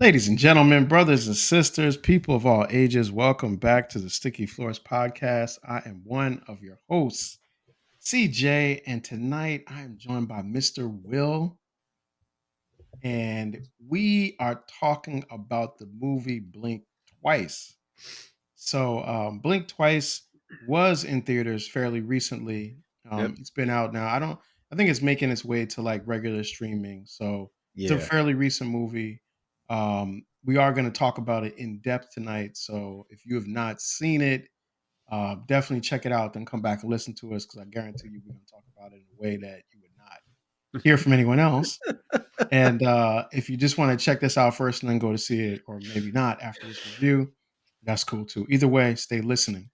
Ladies and gentlemen, brothers and sisters, people of all ages, welcome back to the Sticky Floors podcast. I am one of your hosts, CJ, and tonight I am joined by Mr. Will, and we are talking about the movie Blink Twice. Blink Twice was in theaters fairly recently. Yep. It's been out now. I think it's making its way to like regular streaming. So it's a Yeah. fairly recent movie. We are going to talk about it in depth tonight. So if you have not seen it, definitely check it out. Then come back and listen to us because I guarantee you we're going to talk about it in a way that you would not hear from anyone else. And if you just want to check this out first and then go to see it, or maybe not after this review, that's cool too. Either way, stay listening.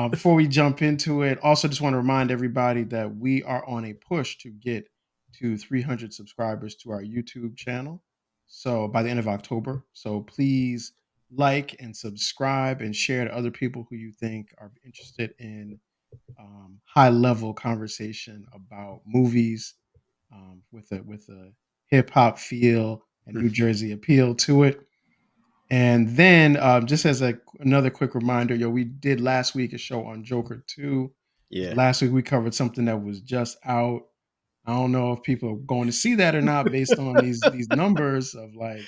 Before we jump into it, also just want to remind everybody that we are on a push to get to 300 subscribers to our YouTube channel. So by the end of October. So please like and subscribe and share to other people who you think are interested in high level conversation about movies with a hip hop feel and New Jersey appeal to it. And then, just as another quick reminder, we did last week a show on Joker 2. Yeah. Last week we covered something that was just out. I don't know if people are going to see that or not based on these numbers of like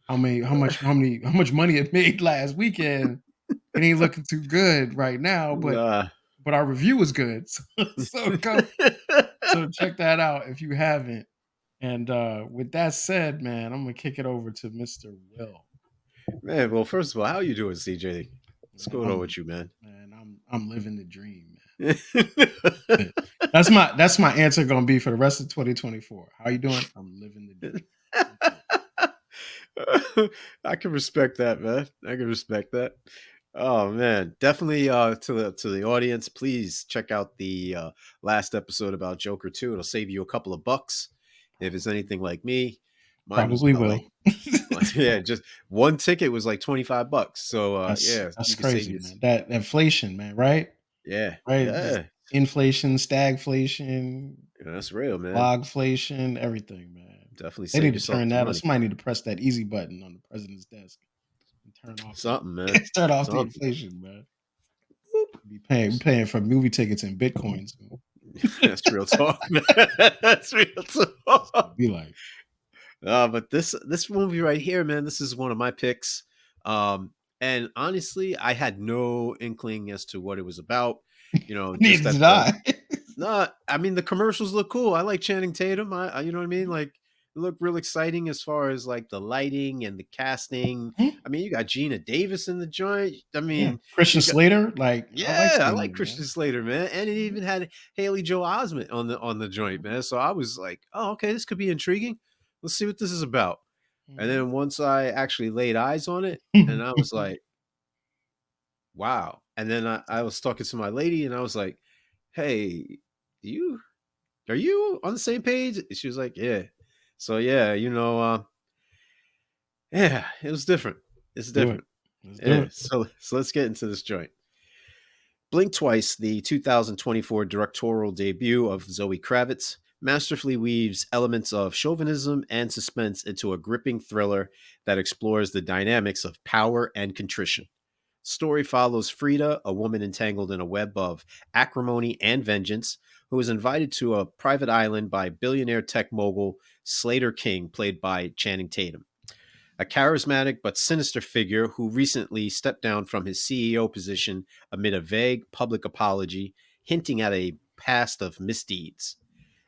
how much money it made last weekend. It ain't looking too good right now, but Nah. our review was good. So check that out if you haven't. And with that said, man, I'm gonna kick it over to Mr. Will. Man, well, first of all, how you doing, CJ? What's Man, going on with you, man? I'm living the dream, man. That's my answer gonna be for the rest of 2024. How you doing? I'm living the dream. I can respect that, man. I can respect that. Oh man, definitely to the audience, please check out the last episode about Joker 2. It'll save you a couple of bucks if it's anything like me. Mine was Probably about will. like yeah, just one ticket was like $25. So yeah, That's you can save crazy, you. man. That inflation, man, right? Yeah, Right. Just yeah, inflation, stagflation, yeah, that's real, man. logflation, everything, man. Definitely They save need to yourself turn some that up. money. Somebody need to press that easy button on the president's desk and turn off Something, man. turn off the Something. inflation, man. Be paying for movie tickets in Bitcoin soon. That's real talk, man. That's real It's gonna talk. be like, But this movie right here, man, this is one of my picks. And honestly, I had no inkling as to what it was about. Just neither that did the I. no, I mean the commercials look cool. I like Channing Tatum. You know what I mean? Like they look real exciting as far as like the lighting and the casting. I mean, you got Gina Davis in the joint. I Yeah. mean, Christian you got Slater, like I like yeah, I seeing like him, man. Christian Slater, man, and it even had Haley Joel Osment on the joint, man. So I was like, oh, okay, this could be intriguing. Let's see what this is about. And Mhm. then once I actually laid eyes on it, and I was like, wow. And then I was talking to my lady, and I was like, hey, you are you on the same page? She was like, yeah. So yeah, yeah, it was different. It's Do it. different. Let's do Yeah. it. So let's get into this joint. Blink Twice, the 2024 directorial debut of Zoe Kravitz, masterfully weaves elements of chauvinism and suspense into a gripping thriller that explores the dynamics of power and contrition. Story follows Frida, a woman entangled in a web of acrimony and vengeance, who is invited to a private island by billionaire tech mogul Slater King, played by Channing Tatum, a charismatic but sinister figure who recently stepped down from his CEO position amid a vague public apology, hinting at a past of misdeeds.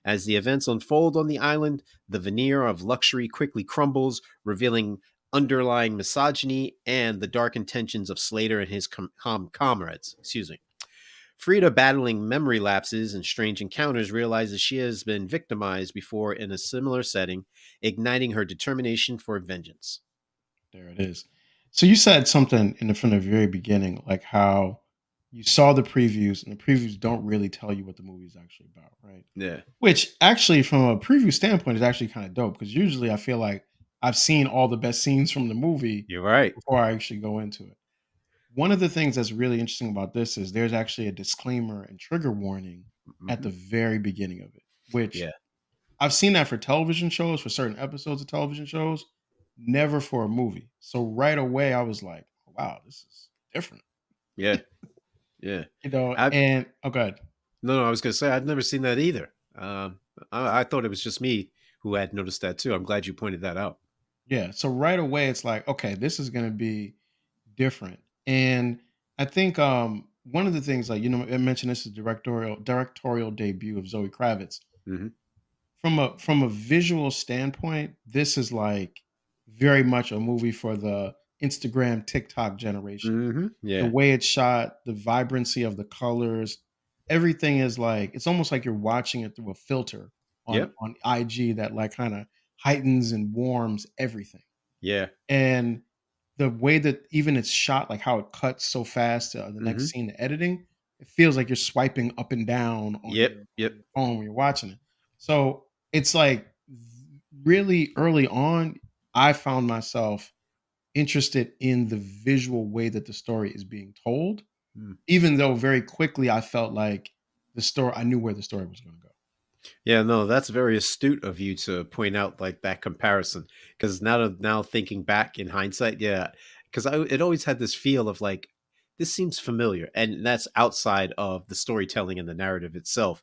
As the events unfold on the island, the veneer of luxury quickly crumbles, revealing underlying misogyny and the dark intentions of Slater and his comrades. Excuse me. Frida, battling memory lapses and strange encounters, realizes she has been victimized before in a similar setting, igniting her determination for vengeance. There it is. So you said something from the very beginning, like how you saw the previews, and the previews don't really tell you what the movie is actually about, right? Yeah. Which actually, from a preview standpoint, is actually kind of dope because usually I feel like I've seen all the best scenes from the movie You're right. before I actually go into it. One of the things that's really interesting about this is there's actually a disclaimer and trigger warning at Hmm. the very beginning of it, which Yeah. I've seen that for television shows, for certain episodes of television shows, never for a movie. So right away, I was like, "Oh, wow, this is different." Yeah. Yeah. I And oh, good. No, I was gonna say I've never seen that either. I thought it was just me who had noticed that too. I'm glad you pointed that out. Yeah. So right away, it's like, okay, this is going to be different. And I think one of the things, like, I mentioned this is directorial debut of Zoe Kravitz. Hmm. From a visual standpoint, this is like very much a movie for the Instagram, TikTok generation. Hmm. The Yeah. way it's shot, the vibrancy of the colors, everything is like it's almost like you're watching it through a filter on Yep. IG that like kind of heightens and warms everything. Yeah. And the way that even it's shot, like how it cuts so fast to the next Hmm. scene, the editing, it feels like you're swiping up and down on Yep. your Yep. phone when you're watching it. So it's like really early on, I found myself interested in the visual way that the story is being told, Mm. even though very quickly I felt like I knew where the story was going to go. Yeah, no, that's very astute of you to point out like that comparison. Because now thinking back in hindsight, yeah, because I it always had this feel of like this seems familiar, and that's outside of the storytelling and the narrative itself,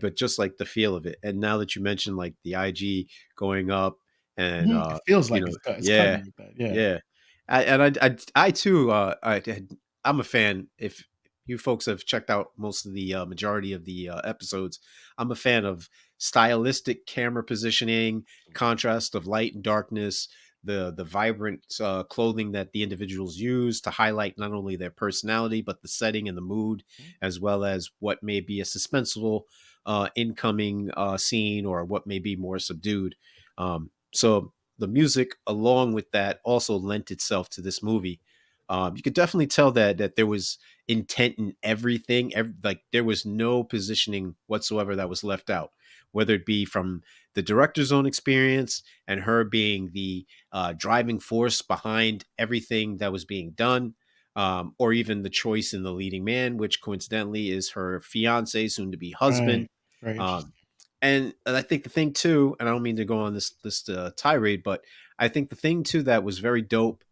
but just like the feel of it. And now that you mentioned like the IG going up, and Mhm. It feels you like know, it's yeah, cutting like that. Yeah. yeah, I too, I'm a fan. If you folks have checked out most of the majority of the episodes, I'm a fan of stylistic camera positioning, contrast of light and darkness, the vibrant clothing that the individuals use to highlight not only their personality but the setting and the mood, Mhm. as well as what may be a suspenseful incoming scene or what may be more subdued. So the music, along with that, also lent itself to this movie. You could definitely tell that there was intent in everything. Like there was no positioning whatsoever that was left out, whether it be from the director's own experience and her being the driving force behind everything that was being done, or even the choice in the leading man, which coincidentally is her fiance, soon to be husband. Right. Very Um, interesting. and I think the thing too, and I don't mean to go on this tirade, but I think the thing too that was very dope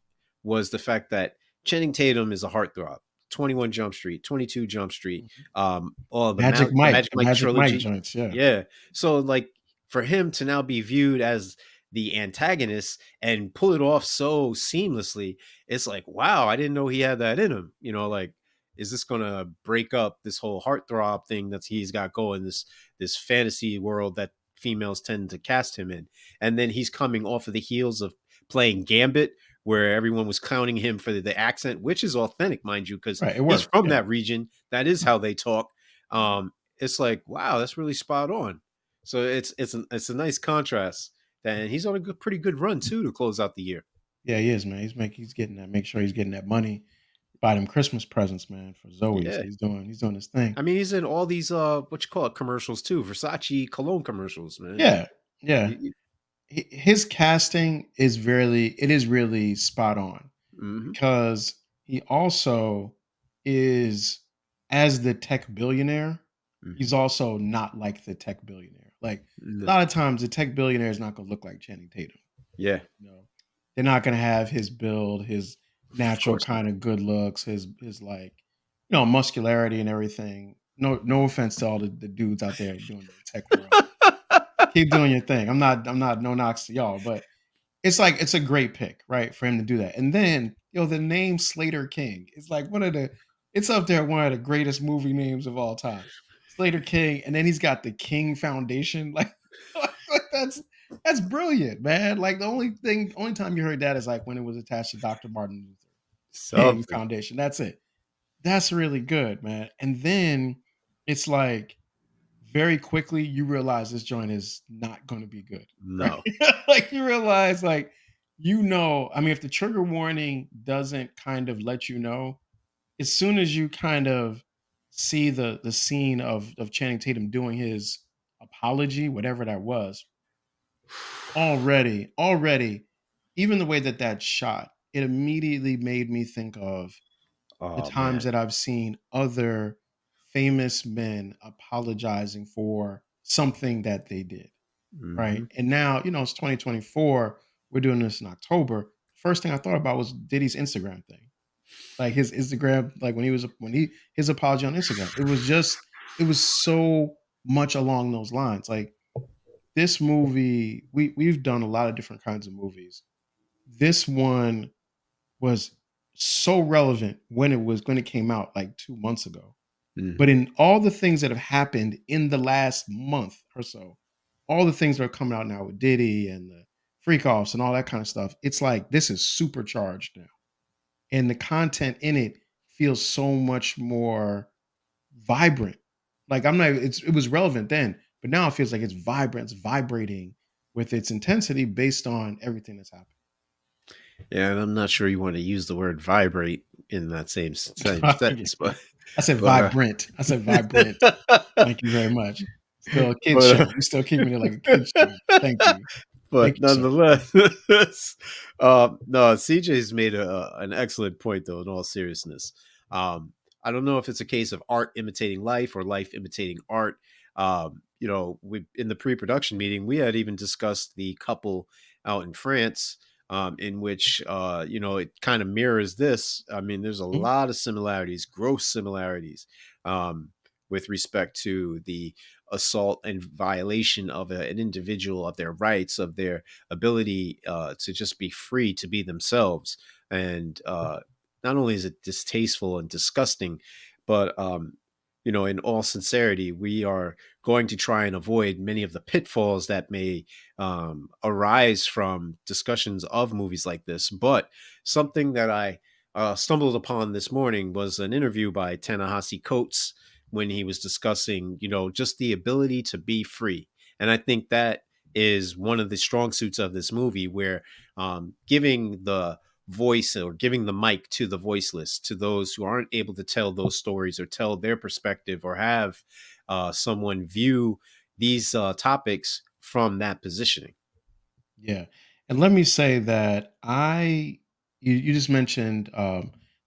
was the fact that Channing Tatum is a heartthrob. 21 Jump Street, 22 Jump Street, Mhm. all the Mike, Magic the Mike Magic Mike trilogy. joints. Yeah. Yeah. So like for him to now be viewed as the antagonist and pull it off so seamlessly, it's like, wow, I didn't know he had that in him. Like, is this gonna break up this whole heartthrob thing that he's got going, this fantasy world that females tend to cast him in? And then he's coming off of the heels of playing Gambit, where everyone was clowning him for the accent, which is authentic, mind you, because Right. It he's worked. from Yeah. that region. That is how they talk. It's like, wow, that's really spot on. So it's a nice contrast. And he's on a pretty good run too to close out the year. Yeah, he is, man. He's getting that. Make sure he's getting that money. Buy them Christmas presents, man, for Zoe. So Yeah. he's doing his thing. I mean, he's in all these what you call it commercials too, Versace cologne commercials, man. Yeah. Yeah. His casting is really spot on Mhm. because he also is as the tech billionaire, he's Mhm. also not like the tech billionaire. Like a No. lot of times the tech billionaire is not gonna look like Channing Tatum. Yeah, You know, they're not gonna have his build, his of natural course not. kind of good looks, his like, muscularity and everything. No offense to all the dudes out there doing the tech world. Keep doing your thing. I'm not no knocks to y'all, but it's like it's a great pick, right, for him to do that. And then, the name Slater King is like it's up there one of the greatest movie names of all time. Slater King, and then he's got the King Foundation. Like, that's brilliant, man. Like only time you heard that is like when it was attached to Dr. Martin Luther King Something. Foundation. That's it. That's really good, man. And then it's like very quickly you realize this joint is not going to be good, right? No. Like you realize, like, I mean, if the trigger warning doesn't kind of let you know, as soon as you kind of see the scene of Channing Tatum doing his apology, whatever that was, already, even the way that that's shot, it immediately made me think of the Oh times man. that I've seen other famous men apologizing for something that they did, right? Mhm. And now, it's 2024. we're doing this in October. First thing I thought about was Diddy's Instagram thing, like his Instagram, like when he his apology on Instagram. It was so much along those lines. Like this movie, we've done a lot of different kinds of movies. This one was so relevant when it came out like 2 months ago. But Hmm. in all the things that have happened in the last month or so, all the things that are coming out now with Diddy and the freak offs and all that kind of stuff, it's like this is supercharged now. And the content in it feels so much more vibrant. Like it was relevant then, but now it feels like it's vibrant, it's vibrating with its intensity based on everything that's happened. Yeah, and I'm not sure you want to use the word vibrate in that same Yeah. sentence, but I said but vibrant. I said vibrant. Thank you very much. Still a kid but show. We still keeping it like a kid show. Thank you. Thank but you, sir. nonetheless, no, CJ's made an excellent point though. In all seriousness, I don't know if it's a case of art imitating life or life imitating art. We in the pre-production meeting we had even discussed the couple out in France, in which it kind of mirrors this. I mean, there's a Mhm. lot of similarities, gross similarities, um, with respect to the assault and violation of an individual, of their rights, of their ability to just be free to be themselves. And not only is it distasteful and disgusting, but in all sincerity, we are going to try and avoid many of the pitfalls that may arise from discussions of movies like this. But something that I stumbled upon this morning was an interview by Ta-Nehisi Coates when he was discussing, just the ability to be free. And I think that is one of the strong suits of this movie, where giving the voice or giving the mic to the voiceless, to those who aren't able to tell those stories or tell their perspective or have someone view these topics from that positioning. Yeah. And let me say that you just mentioned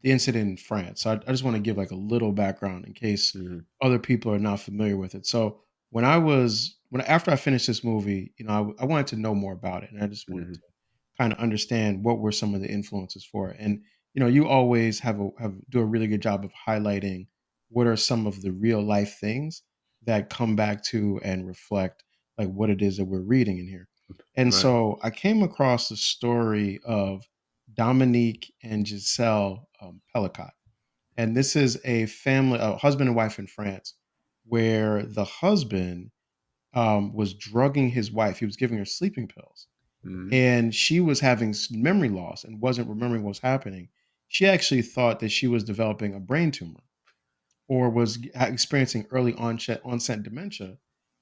the incident in France. So I just want to give like a little background in case Hmm. other people are not familiar with it. So when after I finished this movie, I wanted to know more about it, and I just wanted Hmm. to kind of understand what were some of the influences for it. And you always have do a really good job of highlighting what are some of the real life things that come back to and reflect like what it is that we're reading in here. And Right. so I came across the story of Dominique and Giselle Pellicot. And this is a family, a husband and wife in France, where the husband was drugging his wife. He was giving her sleeping pills, Hmm. and she was having memory loss and wasn't remembering what was happening. She actually thought that she was developing a brain tumor or was experiencing early onset dementia.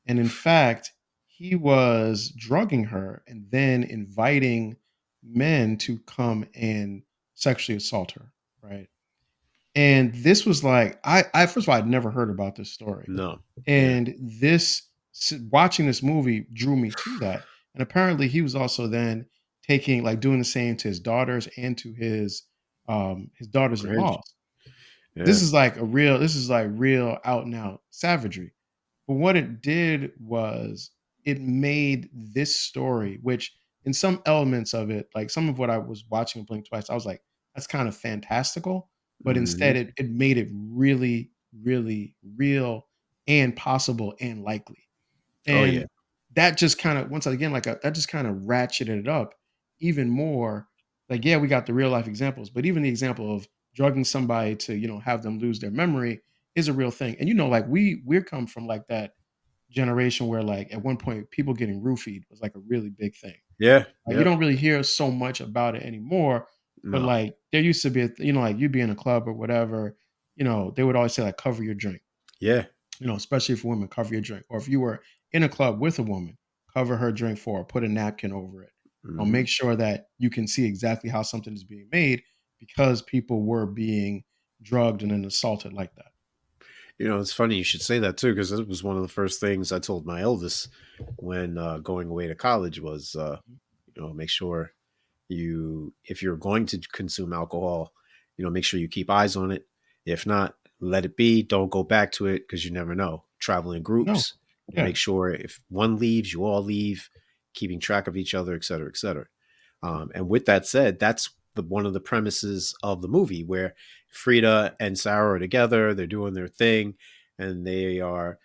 And in fact, he was drugging her and then inviting men to come and sexually assault her. Right. And this was like, I first of all, I'd never heard about this story. No. Yeah. And watching this movie drew me to that. And apparently he was also then taking, like doing the same to his daughters and to his daughters in Great. laws. Yeah. This is like real out and out savagery. But what it did was it made this story, which in some elements of it, like some of what I was watching Blink Twice, I was like, that's kind of fantastical. But instead Hmm. it made it really, really real and possible and likely. Oh yeah. And that just kind of once again, that just kind of ratcheted it up even more. Like, yeah, we got the real life examples, but even the example of drugging somebody to, have them lose their memory is a real thing. And like we're come from like that generation where like at one point people getting roofied was like a really big thing. Yeah. You Yep. don't really hear so much about it anymore, but No. like there used to be like you'd be in a club or whatever, they would always say like cover your drink, Yeah. especially for women, cover your drink. Or if you were in a club with a woman, cover her drink for her, put a napkin over it. Hmm. Make sure that you can see exactly how something is being made because people were being drugged and then assaulted like that. It's funny you should say that too, because it was one of the first things I told my eldest when going away to college was, make sure if you're going to consume alcohol, make sure you keep eyes on it. If not, let it be. Don't go back to it because you never know. Travel in No. groups, Yeah. make sure if one leaves, you all leave, keeping track of each other, et cetera, et cetera. And with that said, that's one of the premises of the movie where Frida and Sarah are together, they're doing their thing, and they are,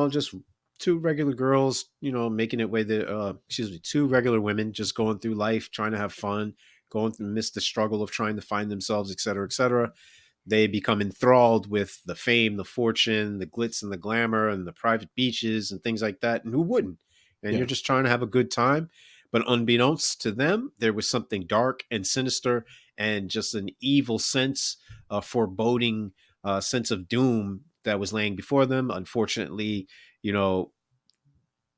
just two regular girls, making it way the excuse me, two regular women just going through life, trying to have fun, going through midst the struggle of trying to find themselves, et cetera, et cetera. They become enthralled with the fame, the fortune, the glitz and the glamour, and the private beaches and things like that. And who wouldn't? And Yeah. you're just trying to have a good time. But unbeknownst to them, there was something dark and sinister and just an evil sense, a foreboding sense of doom that was laying before them. Unfortunately, you know,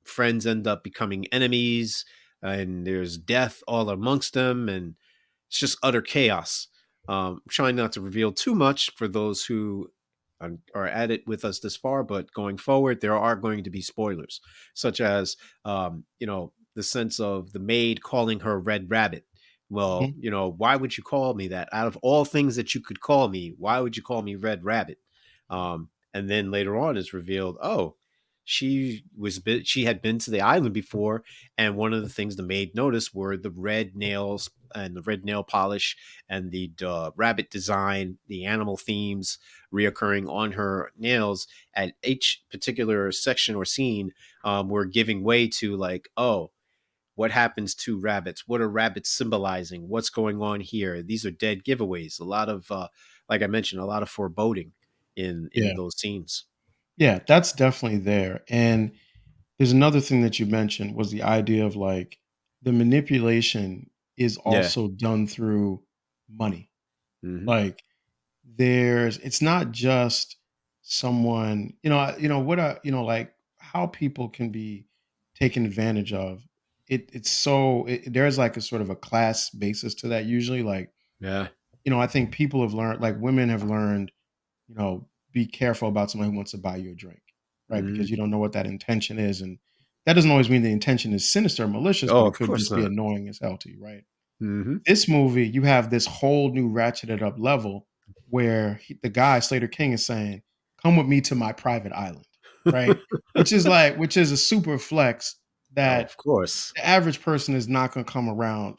friends end up becoming enemies, and there's death all amongst them, and it's just utter chaos. Trying not to reveal too much for those who are at it with us this far, but going forward, there are going to be spoilers, such as the sense of the maid calling her Red Rabbit. Well, Mhm. why would you call me that? Out of all things that you could call me, why would you call me Red Rabbit? And then later on, it's revealed, oh, she had been to the island before, and one of the things the maid noticed were the red nails and the red nail polish and the rabbit design, the animal themes reoccurring on her nails at each particular section or scene, were giving way to like, oh, what happens to rabbits? What are rabbits symbolizing? What's going on here? These are dead giveaways. A lot of, like I mentioned, a lot of foreboding in Yeah. those scenes. Yeah, that's definitely there. And there's another thing that you mentioned was the idea of like the manipulation is Yeah. also done through money. Hmm. Like it's not just someone, like how people can be taken advantage of. There's like a sort of a class basis to that usually. Like, Yeah. I think people have learned, like women have learned, be careful about somebody who wants to buy you a drink, right? Hmm. Because you don't know what that intention is. And that doesn't always mean the intention is sinister or malicious, Oh, but it of could course just be not. annoying as hell to you, right? Hmm. This movie, you have this whole new ratcheted up level where the guy, Slater King, is saying, come with me to my private island, right? Which is a super flex Oh, that of course. the average person is not going to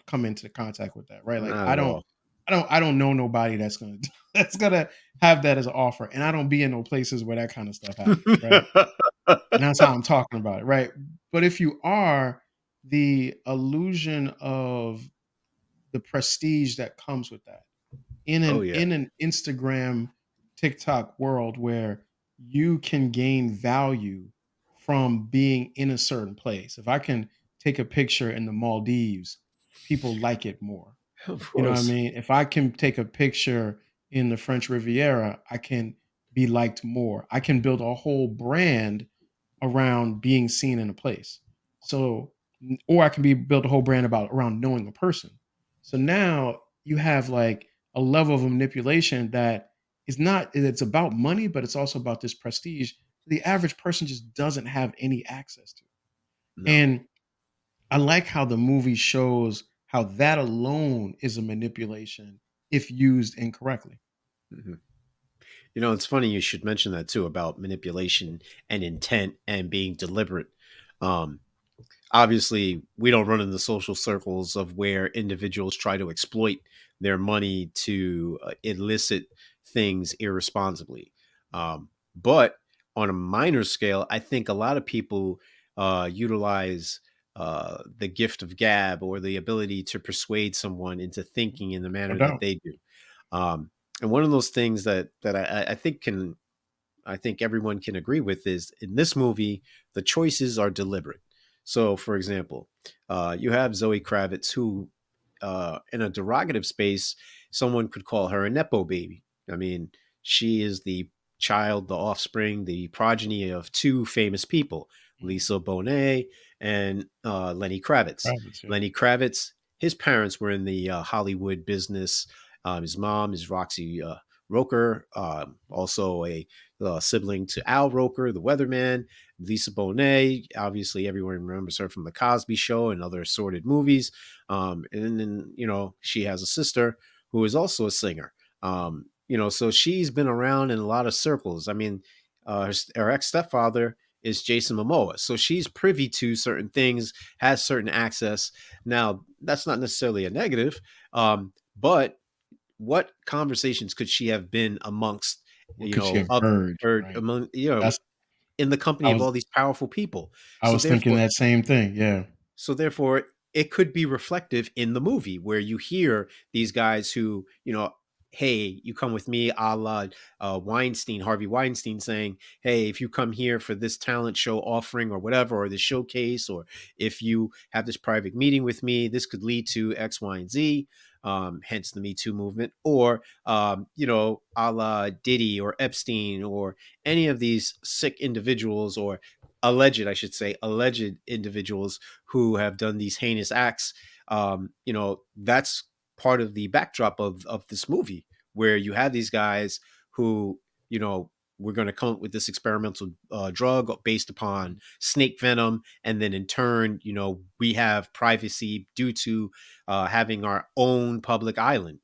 come into contact with that, right? Like Not at all. I don't know nobody that's going to that's going to have that as an offer, and I don't be in no places where that kind of stuff happens, right? And that's how I'm talking about it, right? But if you are, the illusion of the prestige that comes with that Oh yeah. in an Instagram, TikTok world where you can gain value from being in a certain place. If I can take a picture in the Maldives, people like it more. Of You know what I course. mean? If I can take a picture in the French Riviera, I can be liked more. I can build a whole brand around being seen in a place. So, or I can be build a whole brand about around knowing a person. So now you have like a level of manipulation that is not, it's about money, but it's also about this prestige the average person just doesn't have any access to. No. And I like how the movie shows how that alone is a manipulation if used incorrectly. Hmm. It's funny you should mention that too about manipulation and intent and being deliberate. Um, Obviously, we don't run in the social circles of where individuals try to exploit their money to elicit things irresponsibly. But on a minor scale, I think a lot of people utilize the gift of gab or the ability to persuade someone into thinking in the No manner that doubt. they do. Um, and one of those things that I think everyone can agree with is in this movie, the choices are deliberate. So, for example, you have Zoe Kravitz, who, in a derogative space, someone could call her a Nepo baby. I mean, she is the child, the offspring, the progeny of two famous people, Mhm. Lisa Bonet and Lenny Kravitz. Rabbits, yeah. Lenny Kravitz, his parents were in the Hollywood business. His mom is Roxy Roker, also a sibling to Al Roker, the weatherman. Lisa Bonet, obviously everyone remembers her from The Cosby Show and other assorted movies. And then, she has a sister who is also a singer. So she's been around in a lot of circles. I mean, her ex stepfather is Jason Momoa. So she's privy to certain things, has certain access. Now, that's not necessarily a negative. But what conversations could she have been amongst, What could she have up heard? or Right. among, That's in the company I of was all these powerful people? I So was thinking therefore, that same thing. Yeah. so therefore, it could be reflective in the movie where you hear these guys who, hey, you come with me, a la Weinstein, Harvey Weinstein, saying, hey, if you come here for this talent show offering or whatever, or this showcase, or if you have this private meeting with me, this could lead to X, Y, and Z. Hence the Me Too movement, or a la Diddy or Epstein, or any of these sick individuals, or alleged, I should say, alleged individuals who have done these heinous acts. That's part of the backdrop of this movie, where you have these guys who, you know, we're going to come up with this experimental drug based upon Mhm. snake venom, and then in turn, we have privacy due to having our own public island.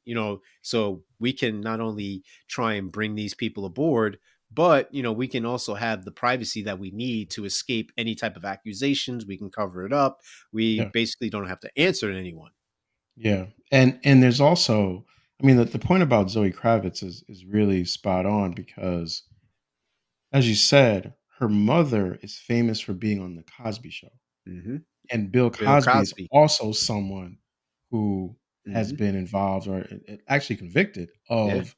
So we can not only try and bring these people aboard, but we can also have the privacy that we need to escape any type of accusations. We can cover it up. We Yeah. basically don't have to answer to anyone. Yeah. And there's also, I mean, the point about Zoe Kravitz is really spot on because, as you said, her mother is famous for being on the Cosby Show. Hmm. And Bill Bill Cosby is Cosby. also someone who has Hmm. been involved or actually convicted Yeah. of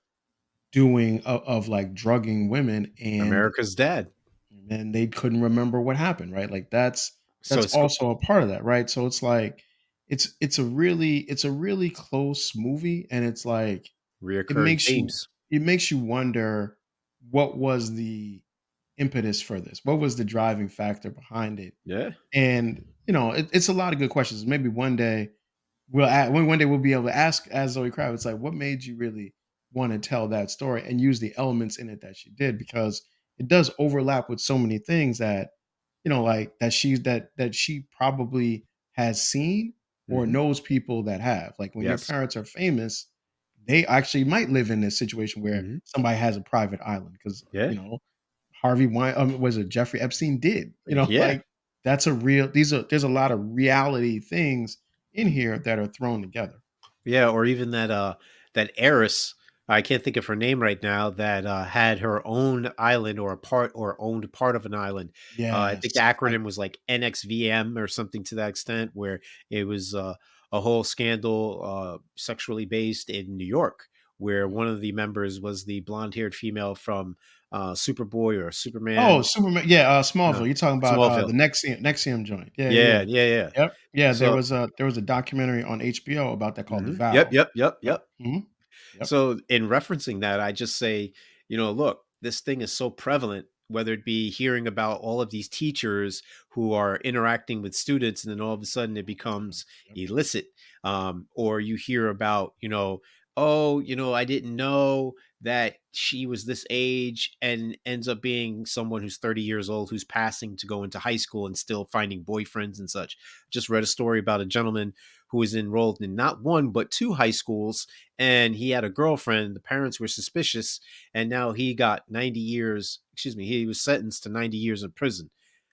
doing of like drugging women, America's Dad. and they couldn't remember what happened, right? Like So that's it's also a part of that, right? So it's like it's a really close movie, and it's like it reoccurring makes you themes. it makes you wonder what was the impetus for this? What was the driving factor behind it? Yeah. And it's a lot of good questions. Maybe one day we'll be able to ask as Zoe Kravitz, like, what made you really want to tell that story and use the elements in it that she did, because it does overlap with so many things that like that she probably has seen or Hmm. knows people that have. Like when your Yes. parents are famous, they actually might live in this situation where Hmm. somebody has a private island because Yeah. Harvey Wein was it Jeffrey Epstein did. Yeah. Like that's a real there's a lot of reality things in here that are thrown together. Yeah, or even that heiress, I can't think of her name right now, that had her own island, or a part, or owned part of an island. I think the Yes. acronym was like NXVM or something to that extent, where it was a whole scandal, sexually based in New York, where Mhm. one of the members was the blonde-haired female from Superboy or Oh, Superman. Superman. Yeah, No, Smallville. You're talking about Smallville. the Nexium joint. Yeah, yeah, Yeah, yeah. yeah, yeah. Yep. Yeah, there So, was a documentary on HBO about that called The yep, Vow. yep, yep, Yep. yep. Yep. So, in referencing that, I just say, look, this thing is so prevalent, whether it be hearing about all of these teachers who are interacting with students, and then all of a sudden it Yeah. becomes Yep. illicit. Or you hear about, oh, I didn't know that she was this age, and ends up being someone who's 30 years old, who's passing to go into high school and still finding boyfriends and such. Just read a story about a gentleman who was enrolled in not one, but two high schools, and he had a girlfriend. The parents were suspicious, and now he got 90 years. Excuse me, he was sentenced to 90 years in prison.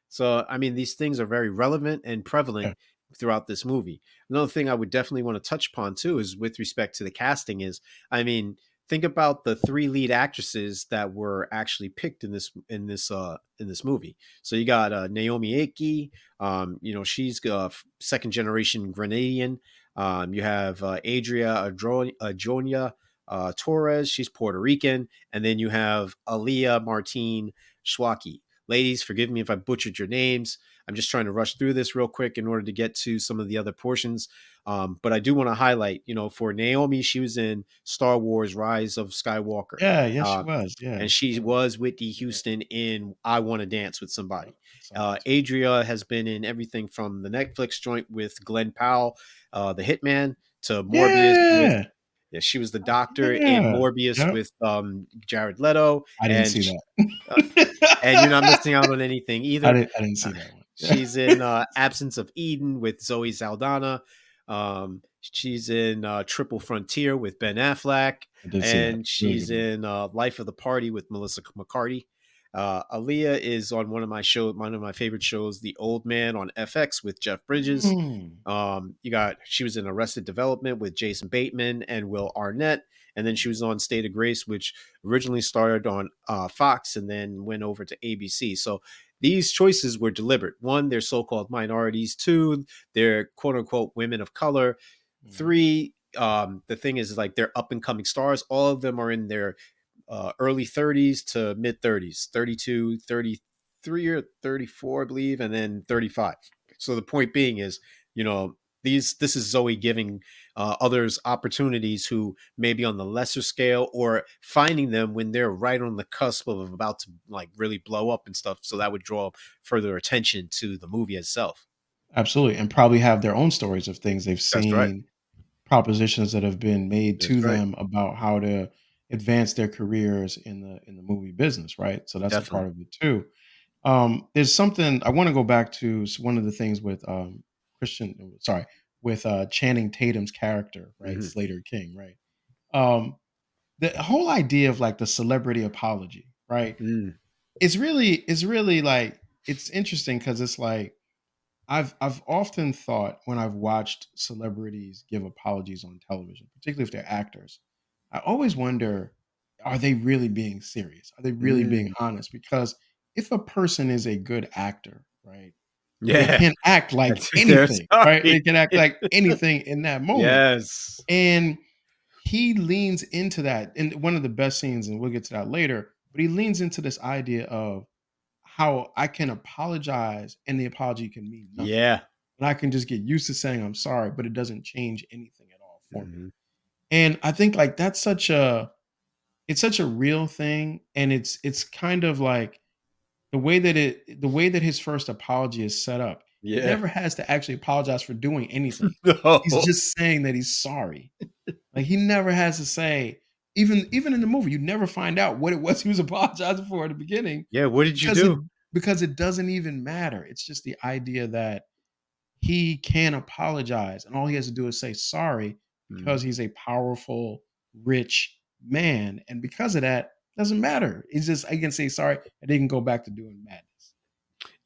So, I mean, these things are very relevant and prevalent Yeah. throughout this movie. Another thing I would definitely want to touch upon too is with respect to the casting is, I mean, think about the three lead actresses that were actually picked in this movie. So you got Naomi Ackie. She's a second generation Grenadian. You have Adria Arjona Torres. She's Puerto Rican. And then you have Aaliyah Martine Schwaki. Ladies, forgive me if I butchered your names. I'm just trying to rush through this real quick in order to get to some of the other portions. But I do want to highlight, for Naomi, she was in Star Wars Rise of Skywalker. Yeah, yes, she Uh, was. Yeah, and she she was. was Whitney Yeah. Houston in I Want to Dance with Yep. Somebody. I saw that too. Adria has been in everything from the Netflix joint with Glenn Powell, the Hitman, to Morbius with, Yeah. yeah, she was the doctor in Yeah. Morbius Yep. with Jared Leto, I didn't see uh, and you're not that. missing out on anything I either. didn't Uh, see that one. Yeah. she's in Absence of Eden with Zoe Saldana. She's in Triple Frontier with Ben Affleck, I did see that. and Really she's good movie. in Life of the Party with Melissa McCarthy. Aaliyah is on one of my favorite shows, The Old Man on FX with Jeff Bridges. Mm. She was in Arrested Development with Jason Bateman and Will Arnett, and then she was on State of Grace, which originally started on Fox and then went over to ABC. So these choices were deliberate. One, they're so-called minorities. Two, they're quote unquote women of color. Mm. Three, the thing is like they're up and coming stars. All of them are in their early 30s to mid 30s, 32, 33, or 34, I believe, and then 35. So the point being is, this is Zoe giving others opportunities who may be on the lesser scale, or finding them when they're right on the cusp of about to like really blow up and stuff. So that would draw further attention to the movie itself. Absolutely, and probably have their own stories of things they've That's right. seen, propositions that have been made That's to right. them about how to advance their careers in the movie business, right? So that's a Definitely. part of it too. There's something I want to go back to one of the things with with Channing Tatum's character, right? Hmm. Slater King, right? Um, the whole idea of like the celebrity apology, right? Mm. It's really like it's interesting because it's like I've often thought when I've watched celebrities give apologies on television, particularly if they're actors, I always wonder, are they really being serious? Are they really being Mm. honest? Because if a person is a good actor, right, they Yeah. can act like They're anything, right? sorry. They can act like anything in that moment. Yes. And he leans into that in one of the best scenes, and we'll get to that later, but he leans into this idea of how I can apologize and the apology can mean nothing. Yeah. And I can just get used to saying I'm sorry, but it doesn't change anything at all for me. Mhm. And I think like that's such a real thing. And it's kind of like the way that his first apology is set up, he Yeah. never has to actually apologize for doing anything. He's No. just saying that he's sorry. Like he never has to say, even in the movie, you never find out what it was he was apologizing for at the beginning Yeah, what did you because it do? because it doesn't even matter. It's just the idea that he can apologize, and all he has to do is say sorry Mhm. because he's a powerful, rich man, and because of that, doesn't matter. It's just I can say sorry, and they can go back to doing madness.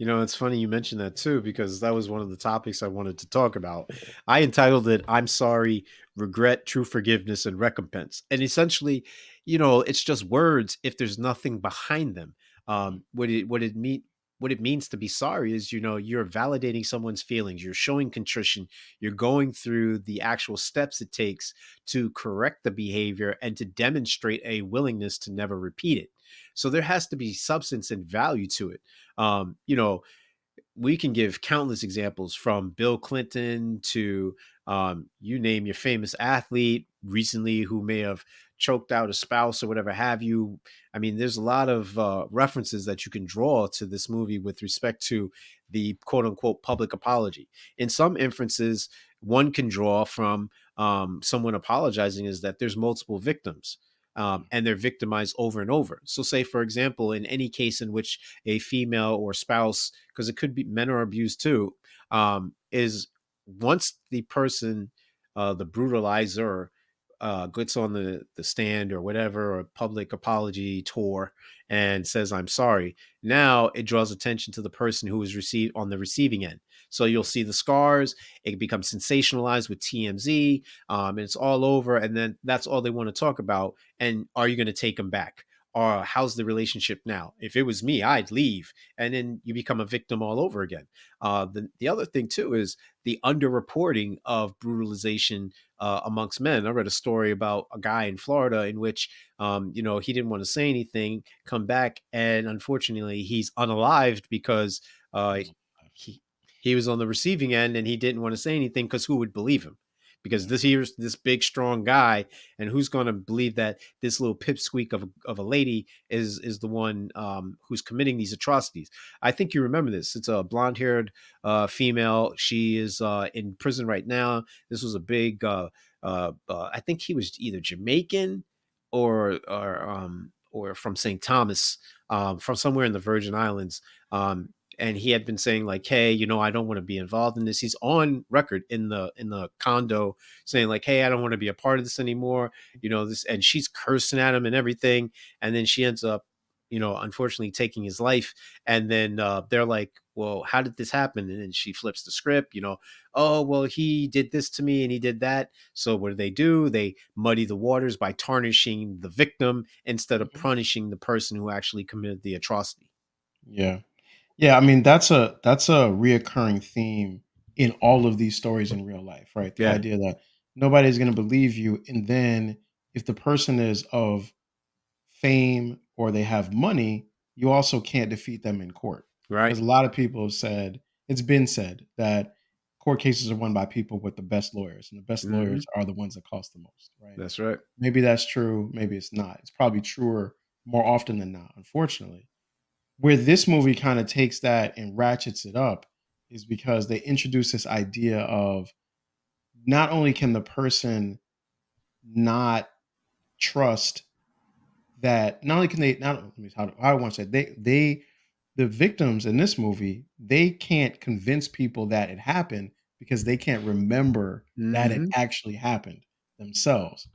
It's funny you mentioned that too, because that was one of the topics I wanted to talk about. I entitled it "I'm Sorry, Regret, True Forgiveness, and Recompense." And essentially, it's just words if there's nothing behind them. Mm, What it means to be sorry is, you're validating someone's feelings, you're showing contrition, you're going through the actual steps it takes to correct the behavior and to demonstrate a willingness to never repeat it. So there has to be substance and value to it. um, you know, we can give countless examples from Bill Clinton to you name your famous athlete recently who may have choked out a spouse or whatever have you. I mean, there's a lot of references that you can draw to this movie with respect to the quote unquote public apology. In some inferences, one can draw from someone apologizing is that there's multiple victims. mm, And they're victimized over and over. So, say, for example, in any case in which a female or spouse, because it could be men are abused too, is once the person, the brutalizer, gets on the stand or whatever, or public apology tour and says, I'm sorry, now it draws attention to the person who was received on the receiving end. So you'll see the scars, it becomes sensationalized with TMZ, and it's all over. And then that's all they want to talk about. And are you going to take them back? Or how's the relationship now? If it was me, I'd leave. And then you become a victim all over again. The other thing, too, is the underreporting of brutalization amongst men. I read a story about a guy in Florida in which, he didn't want to say anything, come back, and unfortunately, he's unalived because he uh, was alive. he he was on the receiving end and he didn't want to say anything because who would believe him? Because Yeah, here's this big strong guy, and who's going to believe that this little pipsqueak of a lady is the one who's committing these atrocities? I think you remember this. It's a blonde haired female. She is in prison right now. This was a big. I think he was either Jamaican or from St. Thomas, from somewhere in the Virgin Islands. And he had been saying like, hey, I don't want to be involved in this. He's on record in the condo saying like, hey, I don't want to be a part of this anymore. This, and she's cursing at him and everything. And then she ends up unfortunately taking his life. And then they're like, well, how did this happen? And then she flips the script, oh, well, he did this to me and he did that. So what do? They muddy the waters by tarnishing the victim instead of Mhm. punishing the person who actually committed the atrocity. Yeah. Yeah, I mean that's a reoccurring theme in all of these stories in real life, right? The Yeah. idea that nobody's going to believe you, and then if the person is of fame or they have money, you also can't defeat them in court. Right. Because a lot of people have said, it's been said that court cases are won by people with the best lawyers, and the best Hmm. lawyers are the ones that cost the most, right? That's right. Maybe that's true, maybe it's not. It's probably truer more often than not, unfortunately. Where this movie kind of takes that and ratchets it up is because they introduce this idea of not only can the person not trust that, not only can they not let me how I want to say they the victims in this movie, they can't convince people that it happened because they can't remember that it Hmm. actually happened themselves.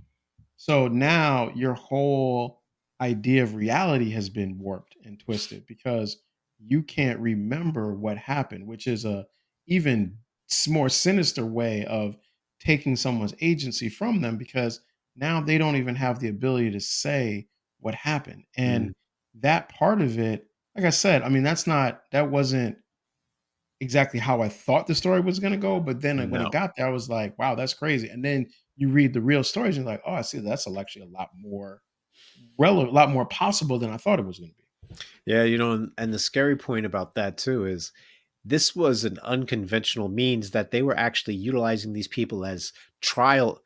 So now your whole idea of reality has been warped and twisted because you can't remember what happened, which is a even more sinister way of taking someone's agency from them because now they don't even have the ability to say what happened. And Mm. that part of it, like I said, I mean, that wasn't exactly how I thought the story was gonna go, but then when it No. got there, I was like, "Wow, that's crazy." And then you read the real stories, and you're like, "Oh, I see. That's actually a lot more relevant, a lot more possible than I thought it was gonna be." Yeah, and the scary point about that too is this was an unconventional means that they were actually utilizing these people as trial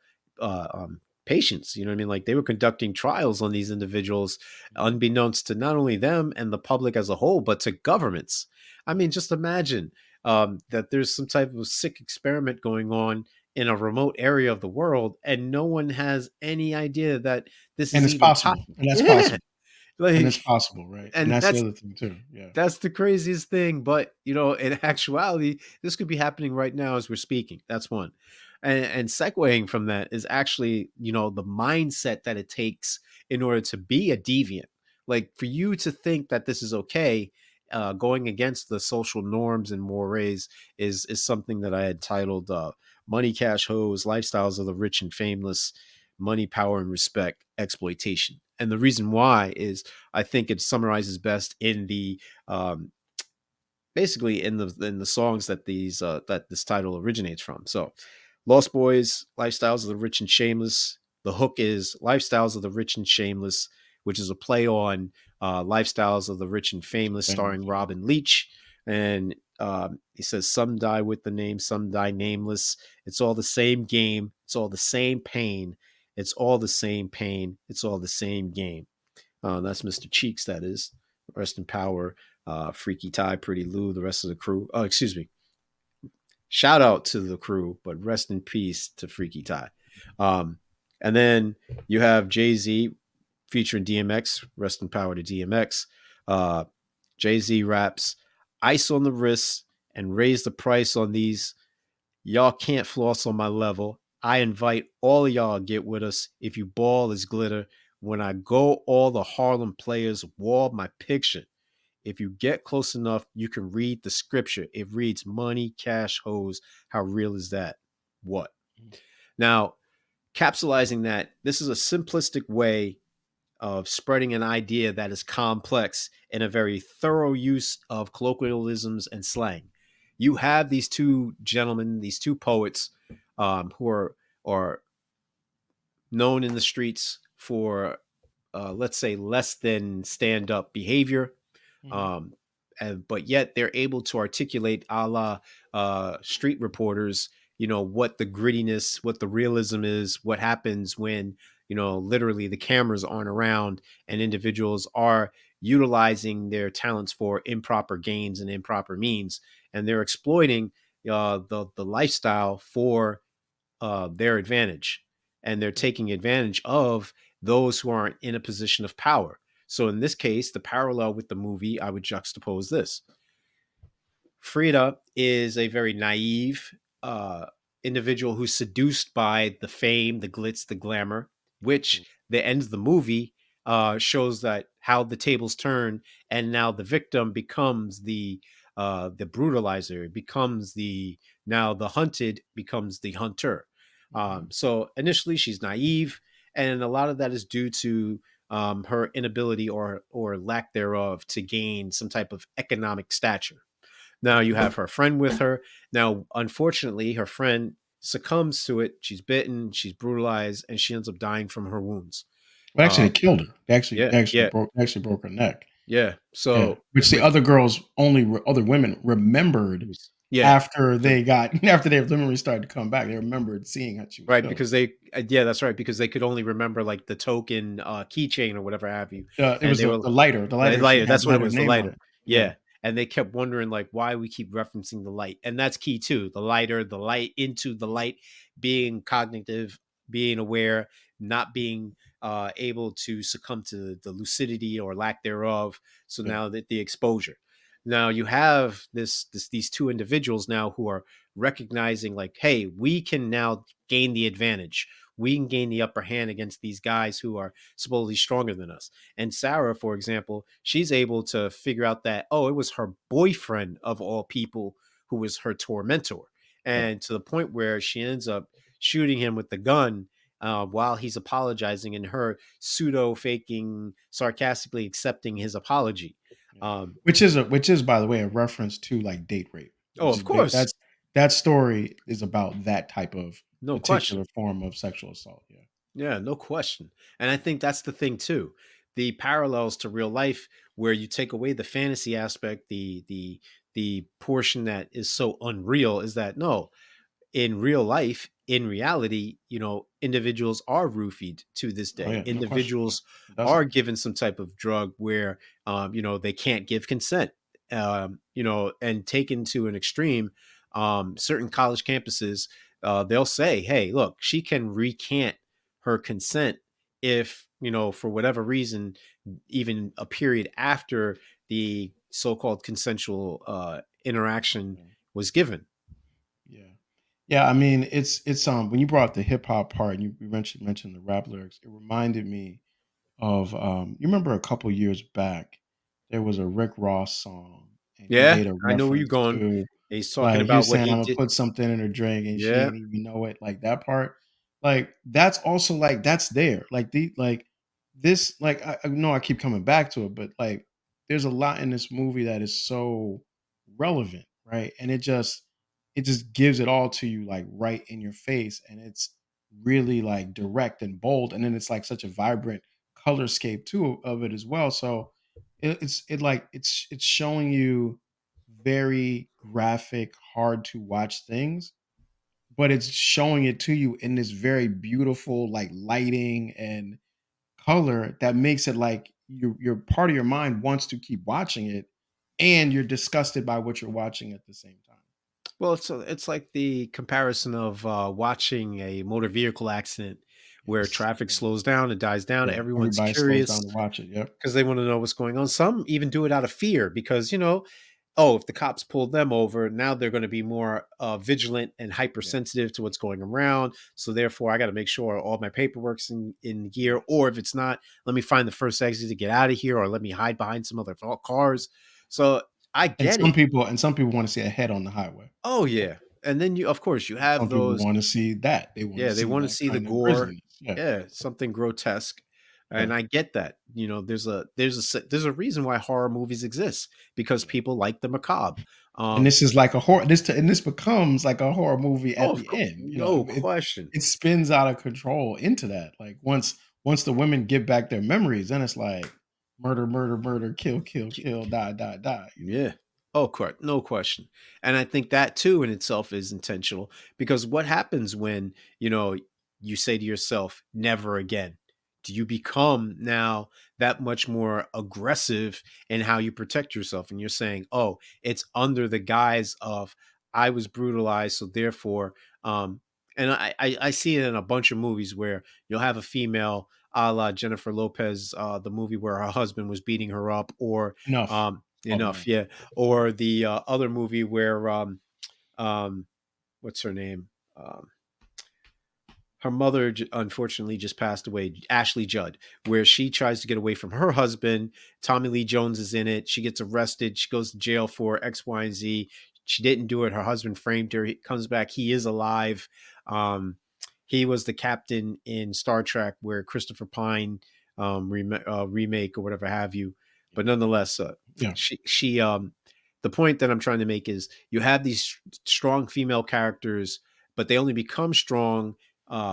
patients. You know what I mean? Like they were conducting trials on these individuals, Mhm. unbeknownst to not only them and the public as a whole, but to governments. I mean, just imagine that there's some type of sick experiment going on in a remote area of the world, and no one has any idea that this And is it's even possible, possible. and that's Yeah, possible, and like, it's possible, right? And and that's the that's other thing too. Yeah. that's the craziest thing. But in actuality, this could be happening right now as we're speaking. That's one. And segueing from that is actually, the mindset that it takes in order to be a deviant. Like for you to think that this is okay, going against the social norms and mores is something that I had titled "Money, Cash, Hoes, Lifestyles of the Rich and Famous, Money, Power, and Respect, Exploitation." And the reason why is I think it summarizes best in the um, basically in the songs that this title originates from. So, Lost Boys, Lifestyles of the Rich and Shameless. The hook is Lifestyles of the Rich and Shameless, which is a play on Lifestyles of the Rich and Rich and Famous, famous, starring yeah. Robin Leach. And he says, "Some die with the name, some die nameless. It's all the same game. It's all the same pain. It's all the same pain. It's all the same game." That's Mr. Cheeks, that is. Rest in power, Freaky Ty, Pretty Lou, the rest of the crew. Oh, excuse me. Shout out to the crew, but rest in peace to Freaky Ty. Um, and then you have Jay Z featuring DMX. Rest in power to DMX. Uh, Jay Z raps, "Ice on the wrist and raise the price on these. Y'all can't floss on my level. I invite all of y'all to get with us. If you ball is glitter. When I go, all the Harlem players wall my picture. If you get close enough, you can read the scripture. It reads money, cash, hose. How real is that? What?" Now, capsulizing that, this is a simplistic way of spreading an idea that is complex in a very thorough use of colloquialisms and slang. You have these two gentlemen, these two poets, who are known in the streets for, let's say, less than stand up behavior, Mhm. um, but yet they're able to articulate a la street reporters, what the grittiness, what the realism is, what happens when, literally the cameras aren't around and individuals are utilizing their talents for improper gains and improper means. And they're exploiting the lifestyle for their advantage. And they're Mhm. taking advantage of those who aren't in a position of power. So in this case, the parallel with the movie, I would juxtapose this. Frida is a very naive uh, individual who's seduced by the fame, the glitz, the glamour, which the end of the movie shows that how the tables turn, and now the victim becomes the brutalizer. It becomes the now the hunted becomes the hunter. Mhm. So initially she's naive, and a lot of that is due to her inability or lack thereof to gain some type of economic stature. Now you have her friend with her. Now, unfortunately, her friend succumbs to it. She's bitten, she's brutalized, and she ends up dying from her wounds. Well, actually, Um, they killed her. yeah, yeah, They actually broke her neck. yeah. Yeah, So which the with other girls other women remembered yeah, after they got after their memory started to come back. They remembered seeing how she was right, killed. because they yeah, that's right, because they could only remember like the token keychain or whatever have you, It and was they were the lighter. The lighter she lighter. had That's what it had her was, the name on lighter. it. Yeah, Yeah, and they kept wondering like why we keep referencing the light, and that's key too. The lighter, the light into the light, being cognitive, being aware, not being able to succumb to the lucidity or lack thereof. So yeah, now that the exposure. Now you have these two individuals now who are recognizing like, hey, we can now gain the advantage. We can gain the upper hand against these guys who are supposedly stronger than us. And Sarah, for example, she's able to figure out that, oh, it was her boyfriend of all people who was her tormentor. yeah. And to the point where she ends up shooting him with the gun while he's apologizing and her pseudo faking, sarcastically accepting his apology. Yeah. Um, Which is by the way a reference to like date rape, oh, which of is course. that story is about that type of No particular question. form of sexual assault. Yeah. Yeah, no question. And I think that's the thing too. The parallels to real life where you take away the fantasy aspect, the portion that is so unreal is that no, in real life, in reality, individuals are roofied to this Oh day. yeah, no question. Yeah. Individuals are Dozens. given some type of drug where, they can't give consent, and taken to an extreme. Certain college campuses, they'll say, hey, look, she can recant her consent if, for whatever reason, even a period after the so called consensual interaction Yeah. was given. Yeah. Yeah, I mean, it's when you brought up the hip hop part and you mentioned the rap lyrics, it reminded me of you remember a couple years back there was a Rick Ross song and he Yeah, made a I know where you're reference going. to He's talking like he about was what saying he I'm gonna did. put something in her drink and she Yeah. ain't even know it. Like that part, like that's also like that's there. Like the like this like I know I keep coming back to it, but like there's a lot in this movie that is so relevant, right? And it just gives it all to you like right in your face and it's really like direct and bold and then it's like such a vibrant color scape too of it as well. So it's showing you very graphic, hard to watch things, but it's showing it to you in this very beautiful like lighting and color that makes it like your part of your mind wants to keep watching it and you're disgusted by what you're watching at the same time. Well, it's like the comparison of watching a motor vehicle accident where Yes. traffic Yeah. slows down and dies down. Yeah. Everyone's Everybody slows down curious to watch it. Yep. because they want to know what's going on. Some even do it out of fear because, oh, if the cops pulled them over, now they're going to be more vigilant and Yeah. hypersensitive to what's going around. So therefore, I got to make sure all my paperwork's in gear. Yeah. Or if it's not, let me find the first exit to get out of here, or let me hide behind some other cars. So I get it. And some people want to see a head on the highway. Oh yeah, and then of course, you And have some people those. want to see that. They want to Yeah, they see want to that see the kind of gore. grisliness. Yeah. Yeah, something grotesque, Yeah. and I get that. There's a reason why horror movies exist because Yeah. people like the macabre. And Um, this is like a horror and this becomes like a horror movie oh, at the end. You know, no question. it spins out of control into that. Like once the women get back their memories, then it's like murder, murder, murder, kill, kill, kill, die, die, die. You know. Yeah. Oh, correct. No question. And I think that too in itself is intentional because what happens when, you say to yourself, never again? Do you become now that much more aggressive in how you protect yourself? And you're saying, oh, it's under the guise of I was brutalized. So therefore, um, and I see it in a bunch of movies where you'll have a female a la Jennifer Lopez, the movie where her husband was beating her up, or Enough. Called Enough, enough. yeah. Or the other movie where um, what's her name? Um, her mother unfortunately just passed away, Ashley Judd, where she tries to get away from her husband. Tommy Lee Jones is in it. She gets arrested. She goes to jail for X, Y, and Z. She didn't do it. Her husband framed her. He comes back. He is alive. Um, he was the captain in Star Trek, where Christopher Pine remake or whatever have you. But nonetheless, Yeah. she the point that I'm trying to make is you have these strong female characters, but they only become strong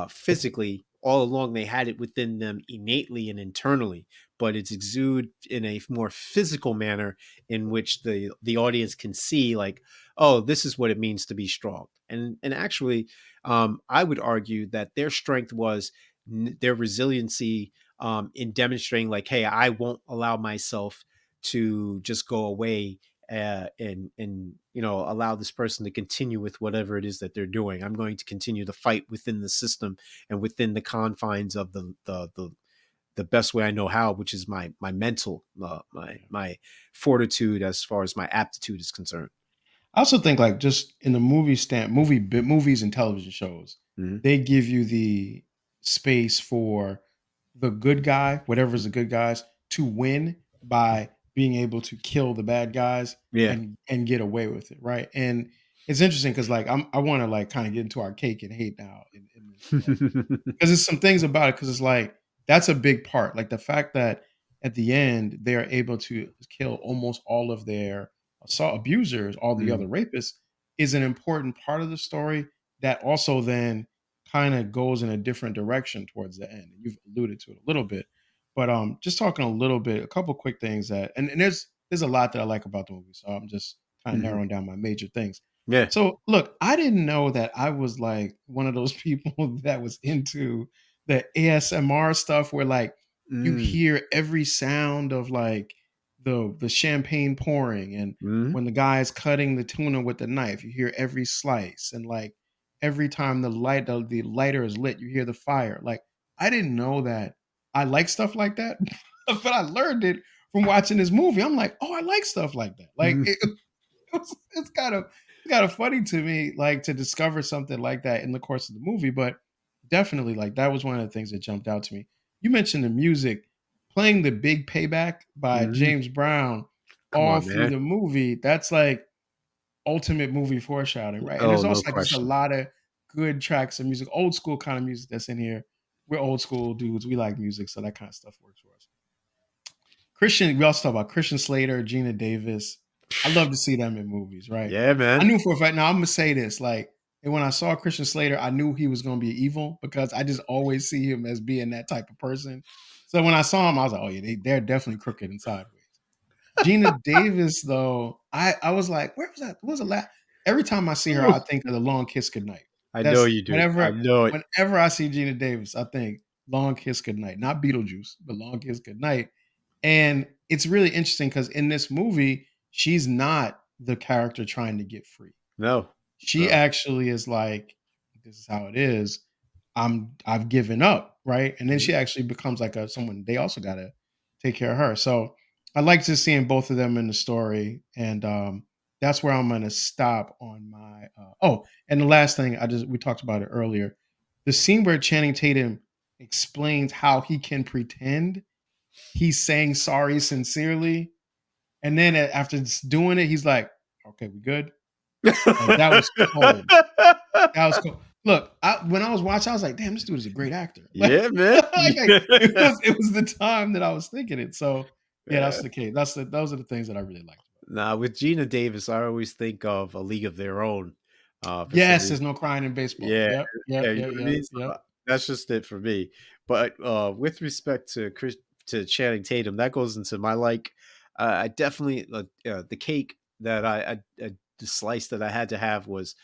physically. All along they had it within them innately and internally, but it's exuded in a more physical manner in which the audience can see, like, oh, this is what it means to be strong. And actually, I would argue that their strength was their resiliency, in demonstrating, like, hey, I won't allow myself to just go away, and allow this person to continue with whatever it is that they're doing. I'm going to continue to fight within the system and within the confines of the best way I know how, which is my mental, my fortitude as far as my aptitude is concerned. I also think like just in the movies and television shows, Mm-hmm. they give you the space for the good guy, whatever's the good guys, to win by being able to kill the bad guys Yeah. and get away with it, right? And it's interesting because like I want to like kind of get into our cake and hate now in this because there's some things about it because it's like that's a big part. Like the fact that at the end they are able to kill almost all of their assault abusers, all the other Mm, rapists, is an important part of the story that also then kind of goes in a different direction towards the end. And you've alluded to it a little bit, but just talking a little bit, a couple quick things that, and there's a lot that I like about the movie, so I'm just kind of mhm. narrowing down my major things. Yeah. So look, I didn't know that I was like one of those people that was into the ASMR stuff where like you Mm, hear every sound of like the champagne pouring and mhm. when the guy is cutting the tuna with the knife, you hear every slice and like every time the lighter is lit, you hear the fire. Like I didn't know that I like stuff like that, but I learned it from watching this movie. I'm like, oh, I like stuff like that. Like Mhm. it's kind of funny to me, like to discover something like that in the course of the movie. But definitely, like that was one of the things that jumped out to me. You mentioned the music, playing the Big Payback by Mhm. James Brown Come all on, through man. the movie. That's like ultimate movie foreshadowing, right? And Oh, there's no also like just a question. lot of good tracks of music, old school kind of music that's in here. We're old school dudes. We like music, so that kind of stuff works for us. We also talk about Christian Slater, Gina Davis. I love to see them in movies, right? Yeah, I man. knew for a fact. Now I'm gonna say this, like, and when I saw Christian Slater, I knew he was gonna be evil because I just always see him as being that type of person. So when I saw him, I was like, oh yeah, they're definitely crooked and sideways. Gina Davis, though, I was like, where was that? What was the last? Every time I see her, I Ooh, think of the Long Kiss Goodnight. I know That's you do. I whenever know it. whenever I see Gina Davis, I think Long Kiss Goodnight, not Beetlejuice, but Long Kiss Goodnight. And it's really interesting because in this movie, she's not the character trying to get free. No. She No. actually is like, "This is how it is. I've given up," right? And then she Mhm. actually becomes like a someone they also gotta take care of her. So I like just seeing both of them in the story, and that's where I'm gonna stop on my. And the last thing we talked about it earlier, the scene where Channing Tatum explains how he can pretend he's saying sorry sincerely, and then after doing it, he's like, "Okay, we good." Like that was cold. That was cool. Look, when I was watching, I was like, "Damn, this dude is a great actor." Yeah, man. Like, it was the time that I was thinking it. So, yeah, Yeah. that's the case. Those are the things that I really liked about Nah, with Gina Davis, I always think of A League of Their Own, it. for some Yes, reason. there's no crying in baseball. Yeah, Yep, yeah, yep, you know yep, what I yep, mean? So, yep. that's just it for me. But, with respect to Channing Tatum, that goes into my, like, I definitely, the cake that the slice that I had to have was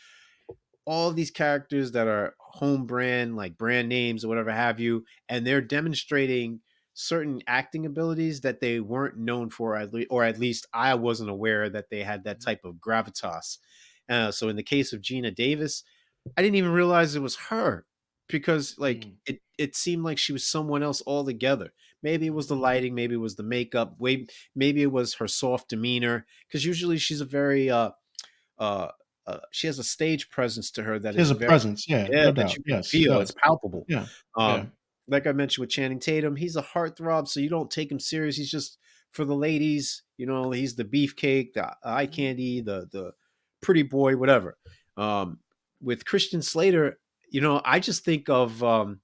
all these characters that are home brand, like brand names or whatever have you, and they're demonstrating certain acting abilities that they weren't known for, or at least I wasn't aware that they had that type of gravitas. So in the case of Gina Davis, I didn't even realize it was her because like Mhm, it seemed like she was someone else altogether. Maybe it was mhm, the lighting, maybe it was the makeup, maybe it was her soft demeanor because usually she's a very she has a stage presence to her that She has is a very, presence, yeah, yeah, no that doubt. you can Yes, she feel. It's does. palpable. Yeah, yeah, Um, like I mentioned with Channing Tatum, he's a heartthrob, so you don't take him serious. He's just for the ladies. He's the beefcake, the eye mhm, candy, the pretty boy, whatever. Um, with Christian Slater, I just think of um,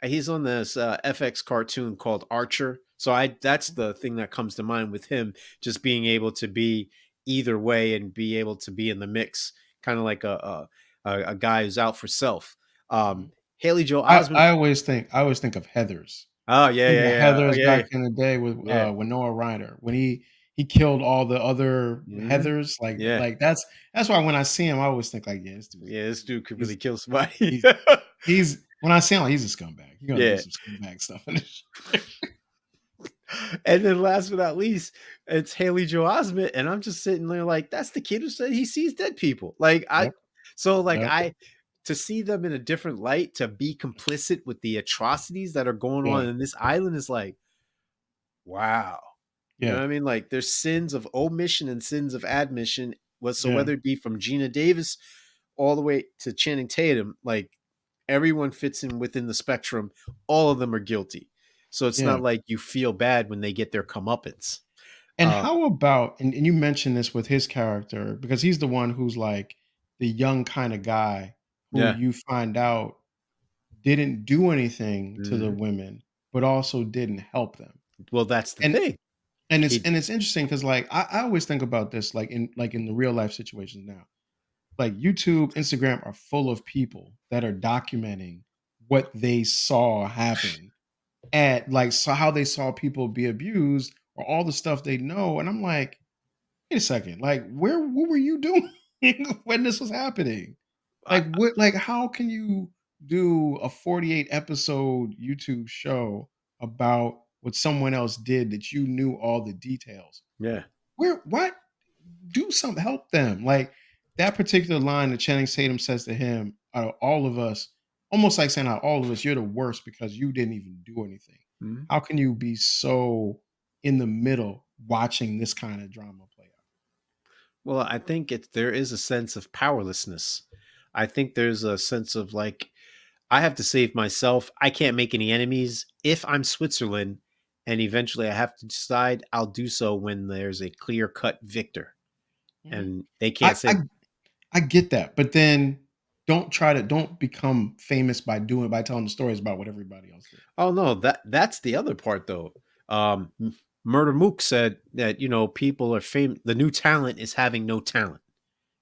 he's on this FX cartoon called Archer. So that's the thing that comes to mind with him, just being able to be either way and be able to be in the mix, kind of like a guy who's out for self. mhm. Haley Joe I Osment. I always think of Heathers. Oh yeah, Think yeah, of yeah. Oh Heathers yeah, back in the day with yeah. Winona Ryder when he killed all the other Mhm. Heathers. Like Yeah, like that's why when I see him, I always think like, yeah, this dude's yeah. This dude could really he's kill somebody. he's he's when I see him, like, he's a scumbag. You're gonna do Yeah. some scumbag stuff in this. And then last but not least, it's Haley Joe Osment, and I'm just sitting there like, that's the kid who said he sees dead people. Yep, So like yep, I to see them in a different light, to be complicit with the atrocities that are going yeah, on in this island is like, wow. You know yeah, what I mean? Like there's sins of omission and sins of admission. So yeah, whether it be from Gina Davis all the way to Channing Tatum, like everyone fits in within the spectrum. All of them are guilty. So it's yeah. not like you feel bad when they get their comeuppance. And Uh, how about and you mentioned this with his character because he's the one who's like the young kind of guy who yeah. you find out didn't do anything to the Mhm. women, but also didn't help them. Well, that's the And thing. and it's He and it's interesting because like I always think about this like in the real life situations now. Like YouTube, Instagram are full of people that are documenting what they saw happen at like so how they saw people be abused or all the stuff they know. And I'm like, wait a second, like what were you doing when this was happening? I, Like how can you do a 48 episode YouTube show about what someone else did that you knew all the details? yeah. Where what do something help them. Like that particular line that Channing Tatum says to him, out of all of us, almost like saying out of all of us, you're the worst because you didn't even do anything. Mhm. How can you be so in the middle watching this kind of drama play out? Well, I think there is a sense of powerlessness. I think there's a sense of like, I have to save myself. I can't make any enemies. If I'm Switzerland and eventually I have to decide, I'll do so when there's a clear cut victor. Mhm. And they I, can't I say, I get that, but then don't become famous by telling the stories about what everybody else did. oh no, that's the other part though. Murder Mook said that, people are the new talent is having no talent.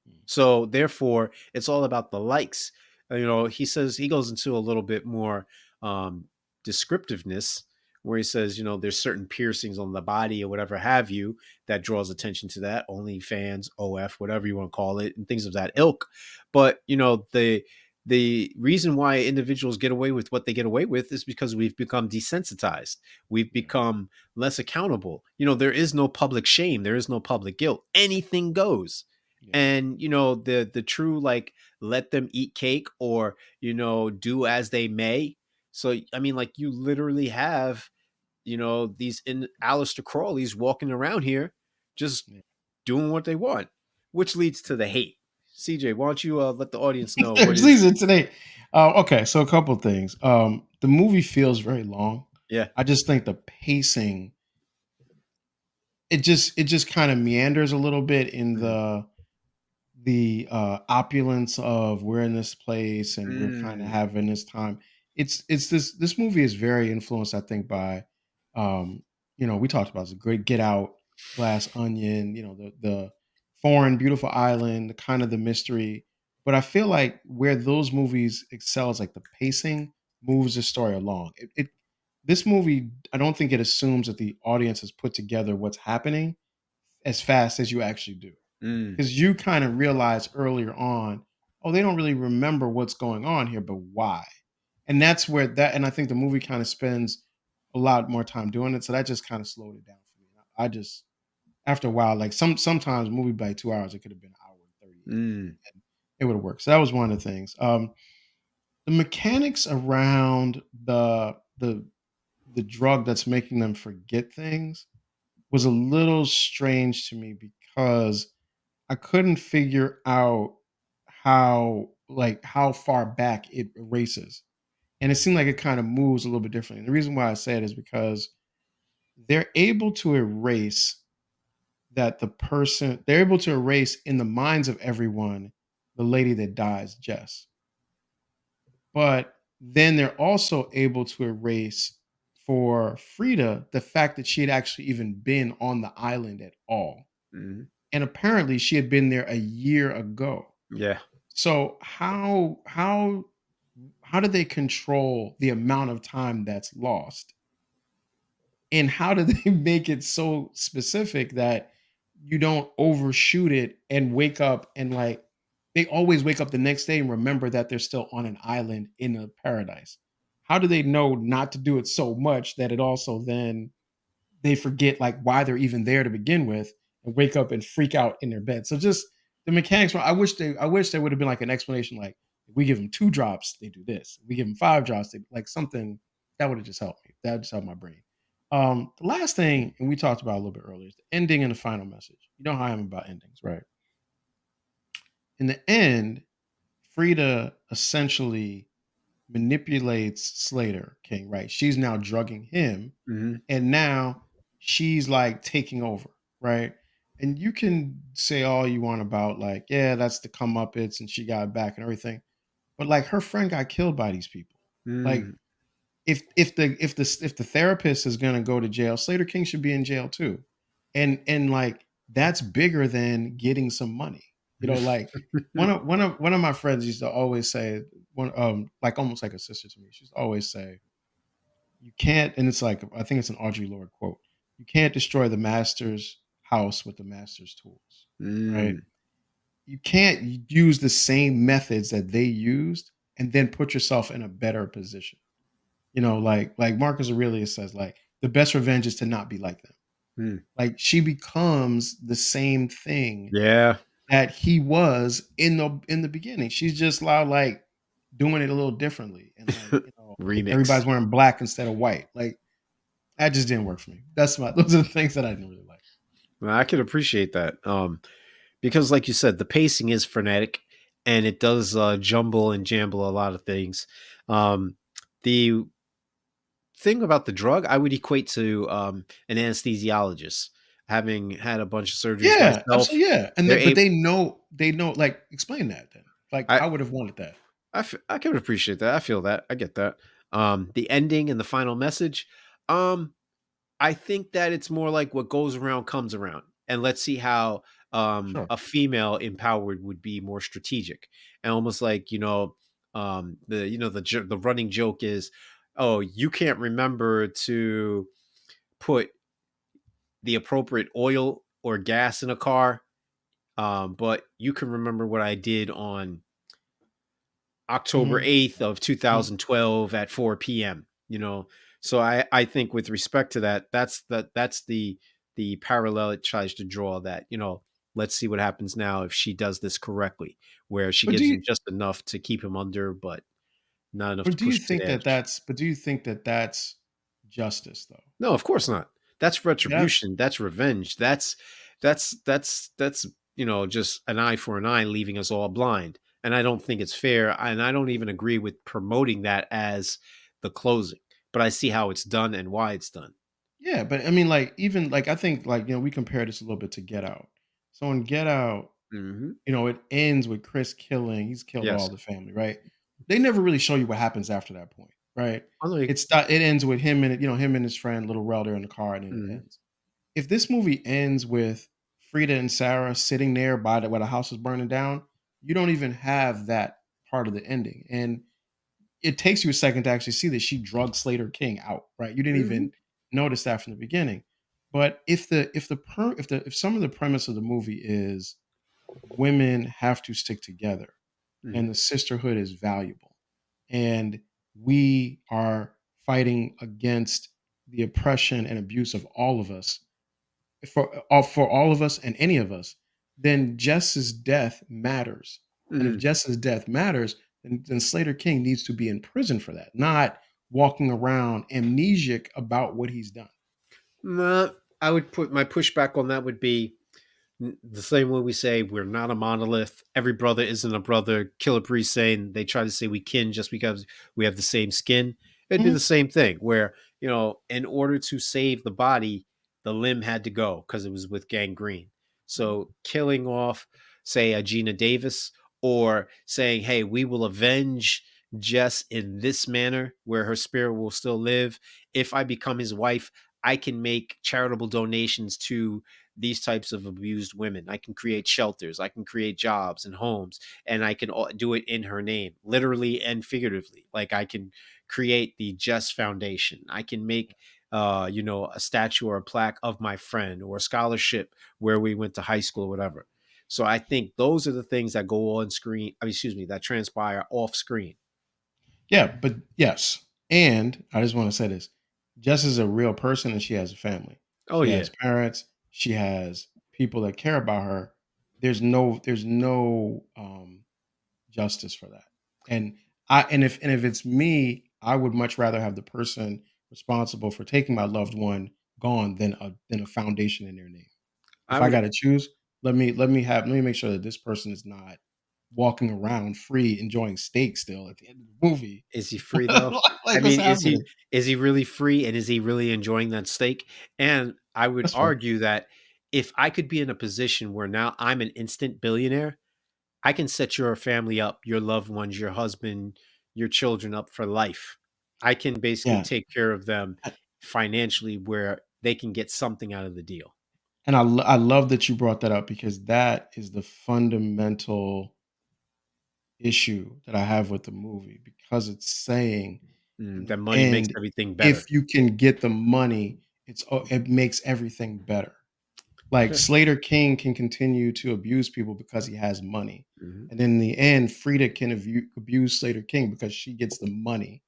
Mm, So therefore, it's all about the likes. He says he goes into a little bit more um, descriptiveness, where he says, there's certain piercings on the body or whatever have you that draws attention to that. OnlyFans, OF, whatever you want to call it, and things of that ilk. But the reason why individuals get away with what they get away with is because we've become desensitized. We've yeah, become less accountable. There is no public shame. There is no public guilt. Anything goes. yeah, And the true, like, let them eat cake, or do as they may. So I mean, like, you literally have these in Aleister Crawleys walking around here just yeah. doing what they want, which leads to the hate. CJ, why don't you let the audience know what is. Season today. Okay, so a couple things. The movie feels very long. Yeah. I just think the pacing it just kind of meanders a little bit in Mhm. the opulence of we're in this place and we're kind of Mm. having this time. It's this movie is very influenced, I think, by we talked about the great Get Out, Glass Onion, the foreign beautiful island, the kind of the mystery. But I feel like where those movies excel is like the pacing moves the story along. This movie, I don't think it assumes that the audience has put together what's happening as fast as you actually do. Mm. Because you kind of realize earlier on, oh, they don't really remember what's going on here, but why? And that's where and I think the movie kind of spends a lot more time doing it. So that just kind of slowed it down for me. I just after a while, like sometimes a movie by 2 hours, it could have been an hour and 38 minutes. Mm. And it would have worked. So that was one of the things. The mechanics around the drug that's making them forget things was a little strange to me because I couldn't figure out how far back it erases. And it seemed like it kind of moves a little bit differently. And the reason why I say it is because they're able to erase they're able to erase in the minds of everyone the lady that dies, Jess. But then they're also able to erase for Frida the fact that she had actually even been on the island at all. Mhm. And apparently she had been there a year ago. Yeah. So how do they control the amount of time that's lost? And how do they make it so specific that you don't overshoot it and wake up and like they always wake up the next day and remember that they're still on an island in a paradise? How do they know not to do it so much that it also then they forget like why they're even there to begin with and wake up and freak out in their bed? So just the mechanics. I wish there would have been like an explanation like if we give them 2 drops, they do this. If we give them 5 drops, they like something that would have just helped me. That would just help my brain. The last thing, and we talked about a little bit earlier, is the ending and the final message. You know how I am about endings, right? In the end, Frida essentially manipulates Slater King, right? She's now drugging him, Mhm. and now she's like taking over, right? And you can say all you want about like, yeah, that's the comeuppance, and she got back and everything, but like her friend got killed by these people. Like Mm. if the therapist is gonna go to jail, Slater King should be in jail too. And like that's bigger than getting some money. You know, like one of my friends used to always say one like almost like a sister to me. She used to always say, you can't, and it's like I think it's an Audre Lorde quote, you can't destroy the master's house with the master's tools. Right? Mm. You can't use the same methods that they used and then put yourself in a better position. You know, like Marcus Aurelius says, like the best revenge is to not be like them. Mm. Like she becomes the same thing Yeah. that he was in the beginning. She's just like doing it a little differently, and like Remix. everybody's wearing black instead of white. Like that just didn't work for me. Those are the things that I didn't really like. Well, I can appreciate that. Because like you said, the pacing is frenetic and it does jumble and jamble a lot of things. The thing about the drug, I would equate to an anesthesiologist. Having had a bunch of surgeries Yeah, myself, absolutely. Yeah, and they're but able. they know. Like explain that then. Like I I would have wanted that. I can appreciate that. I feel that. I get that. The ending and the final message. Um, I think that it's more like what goes around comes around, and let's see how Sure. a female empowered would be more strategic, and almost like the running joke is, oh, you can't remember to put the appropriate oil or gas in a car, but you can remember what I did on October Mhm, 8th of mhm. 2012 at 4 p.m. So I think with respect to that, that's the parallel it tries to draw that, let's see what happens now if she does this correctly, where she But do gives you him just enough to keep him under, but not enough But to do you push him to think the that edge. that's justice though? No, of course not. That's That retribution. That's revenge. That's just an eye for an eye, leaving us all blind. And I don't think it's fair. And I don't even agree with promoting that as the closing. But I see how it's done and why it's done. Yeah, but I mean, like even like I think like we compare this a little bit to Get Out. So in Get Out, Hmm. it ends with Chris killing. He's killed Yes. all the family, right? They never really show you what happens after that point, right? Although, It ends with him and his friend Little Relder in the car, and then it mhm, ends. If this movie ends with Frida and Sarah sitting there by where the house is burning down, you don't even have that part of the ending, and it takes you a second to actually see that she drugged Slater King out, right? You didn't mhm, even notice that from the beginning. But if some of the premise of the movie is women have to stick together mhm, and the sisterhood is valuable and we are fighting against the oppression and abuse of all of us for all of us and any of us, then Jess's death matters. And if mhm. Jess's death matters, then Slater King needs to be in prison for that, not walking around amnesiac about what he's done. Nah, I would put my pushback on that would be The same way we say we're not a monolith, every brother isn't a brother. Killer Priest saying they try to say we kin just because we have the same skin. It'd be the Mhm, same thing where, in order to save the body, the limb had to go because it was with gangrene. mhm. So killing off, say, a Gina Davis, or saying, hey, we will avenge Jess in this manner where her spirit will still live. If I become his wife, I can make charitable donations to these types of abused women. I can create shelters, I can create jobs and homes, and I can do it in her name, literally and figuratively. Like I can create the Jess Foundation. I can make a statue or a plaque of my friend or a scholarship where we went to high school or whatever. So I think those are the things that go on screen. I mean, excuse me, that transpire off screen. Yeah, but yes, and I just want to say this: Jess is a real person, and she has a family. Oh She yeah, has parents. She has people that care about her. There's no justice for that. And if it's me, I would much rather have the person responsible for taking my loved one gone than a foundation in their name. I If I would. got to choose, let me make sure that this person is not walking around free enjoying steak still at the end of the movie. Is he free though? I Like what's mean, happening? is he really free, and is he really enjoying that steak? And I would That's fair. argue that if I could be in a position where now I'm an instant billionaire, I can set your family up, your loved ones, your husband, your children up for life. I can basically Yeah. take care of them financially where they can get something out of the deal. And I love that you brought that up because that is the fundamental issue that I have with the movie because it's saying in That the money makes end, everything better. if you can get the money, it makes everything better. Like Yeah. Slater King can continue to abuse people because he has money. Mhm. And in the end, Frida can abuse Slater King because she gets the money.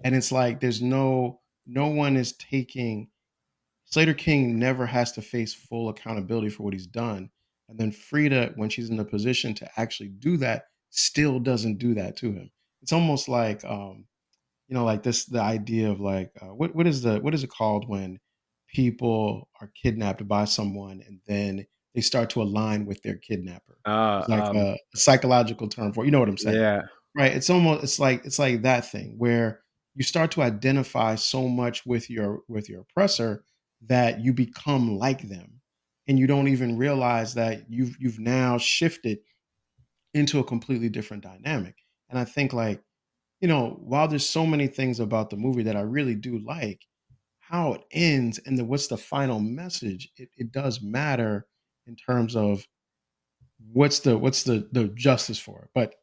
And it's like no one is taking Slater King never has to face full accountability for what he's done. And then Frida, when she's in a position to actually do that, still doesn't do that to him. It's almost like like this the idea of like what is it called when people are kidnapped by someone and then they start to align with their kidnapper. Uh, It's like um, a psychological term for you know what I'm saying. yeah. Right. It's like that thing where you start to identify so much with your oppressor that you become like them. And you don't even realize that you've now shifted into a completely different dynamic. And I think like, while there's so many things about the movie that I really do like, how it ends and what's the final message, it does matter in terms of what's the justice for it. But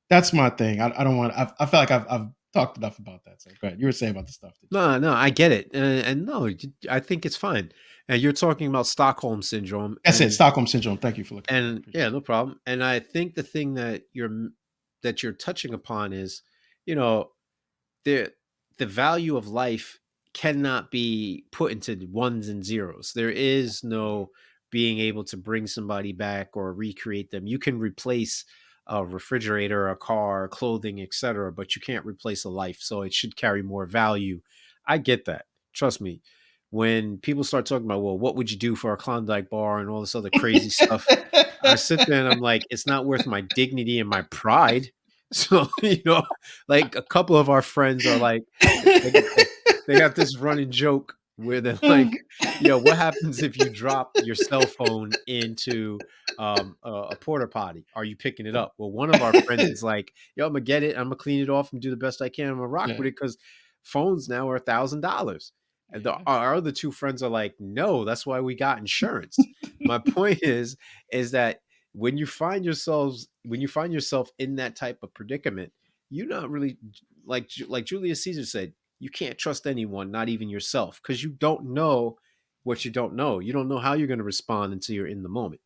that's my thing. I don't want. I feel like I've talked enough about that. So go ahead. You were saying about the stuff that you. No, no, I get it, and no, I think it's fine. And you're talking about Stockholm syndrome, That's it. Stockholm syndrome. Thank you for looking it up. I and appreciate yeah, no problem. And I think the thing that you're touching upon is, you know, the the value of life cannot be put into ones and zeros. There is it. no being able to bring somebody back or recreate them. You can replace a refrigerator, a car, clothing, etc., but you can't replace a life. So it should carry more value. I get that. Trust me. When people start talking about, well, what would you do for a Klondike bar and all this other crazy stuff, I sit there and I'm like, it's not worth my dignity and my pride. So, like a couple of our friends are like, they they got this running joke where they're like, "Yo, what happens if you drop your cell phone into a porta potty? Are you picking it up?" Well, one of our friends is like, "Yo, I'm gonna get it. I'm gonna clean it off and do the best I can. I'm gonna rock Yeah. with it because phones now are $1,000." And Yeah. our other two friends are like, "No, that's why we got insurance." My point is that when you find yourself in that type of predicament, you're not really like Julius Caesar said, you can't trust anyone, not even yourself, because you don't know what you don't know. You don't know how you're going to respond until you're in the moment.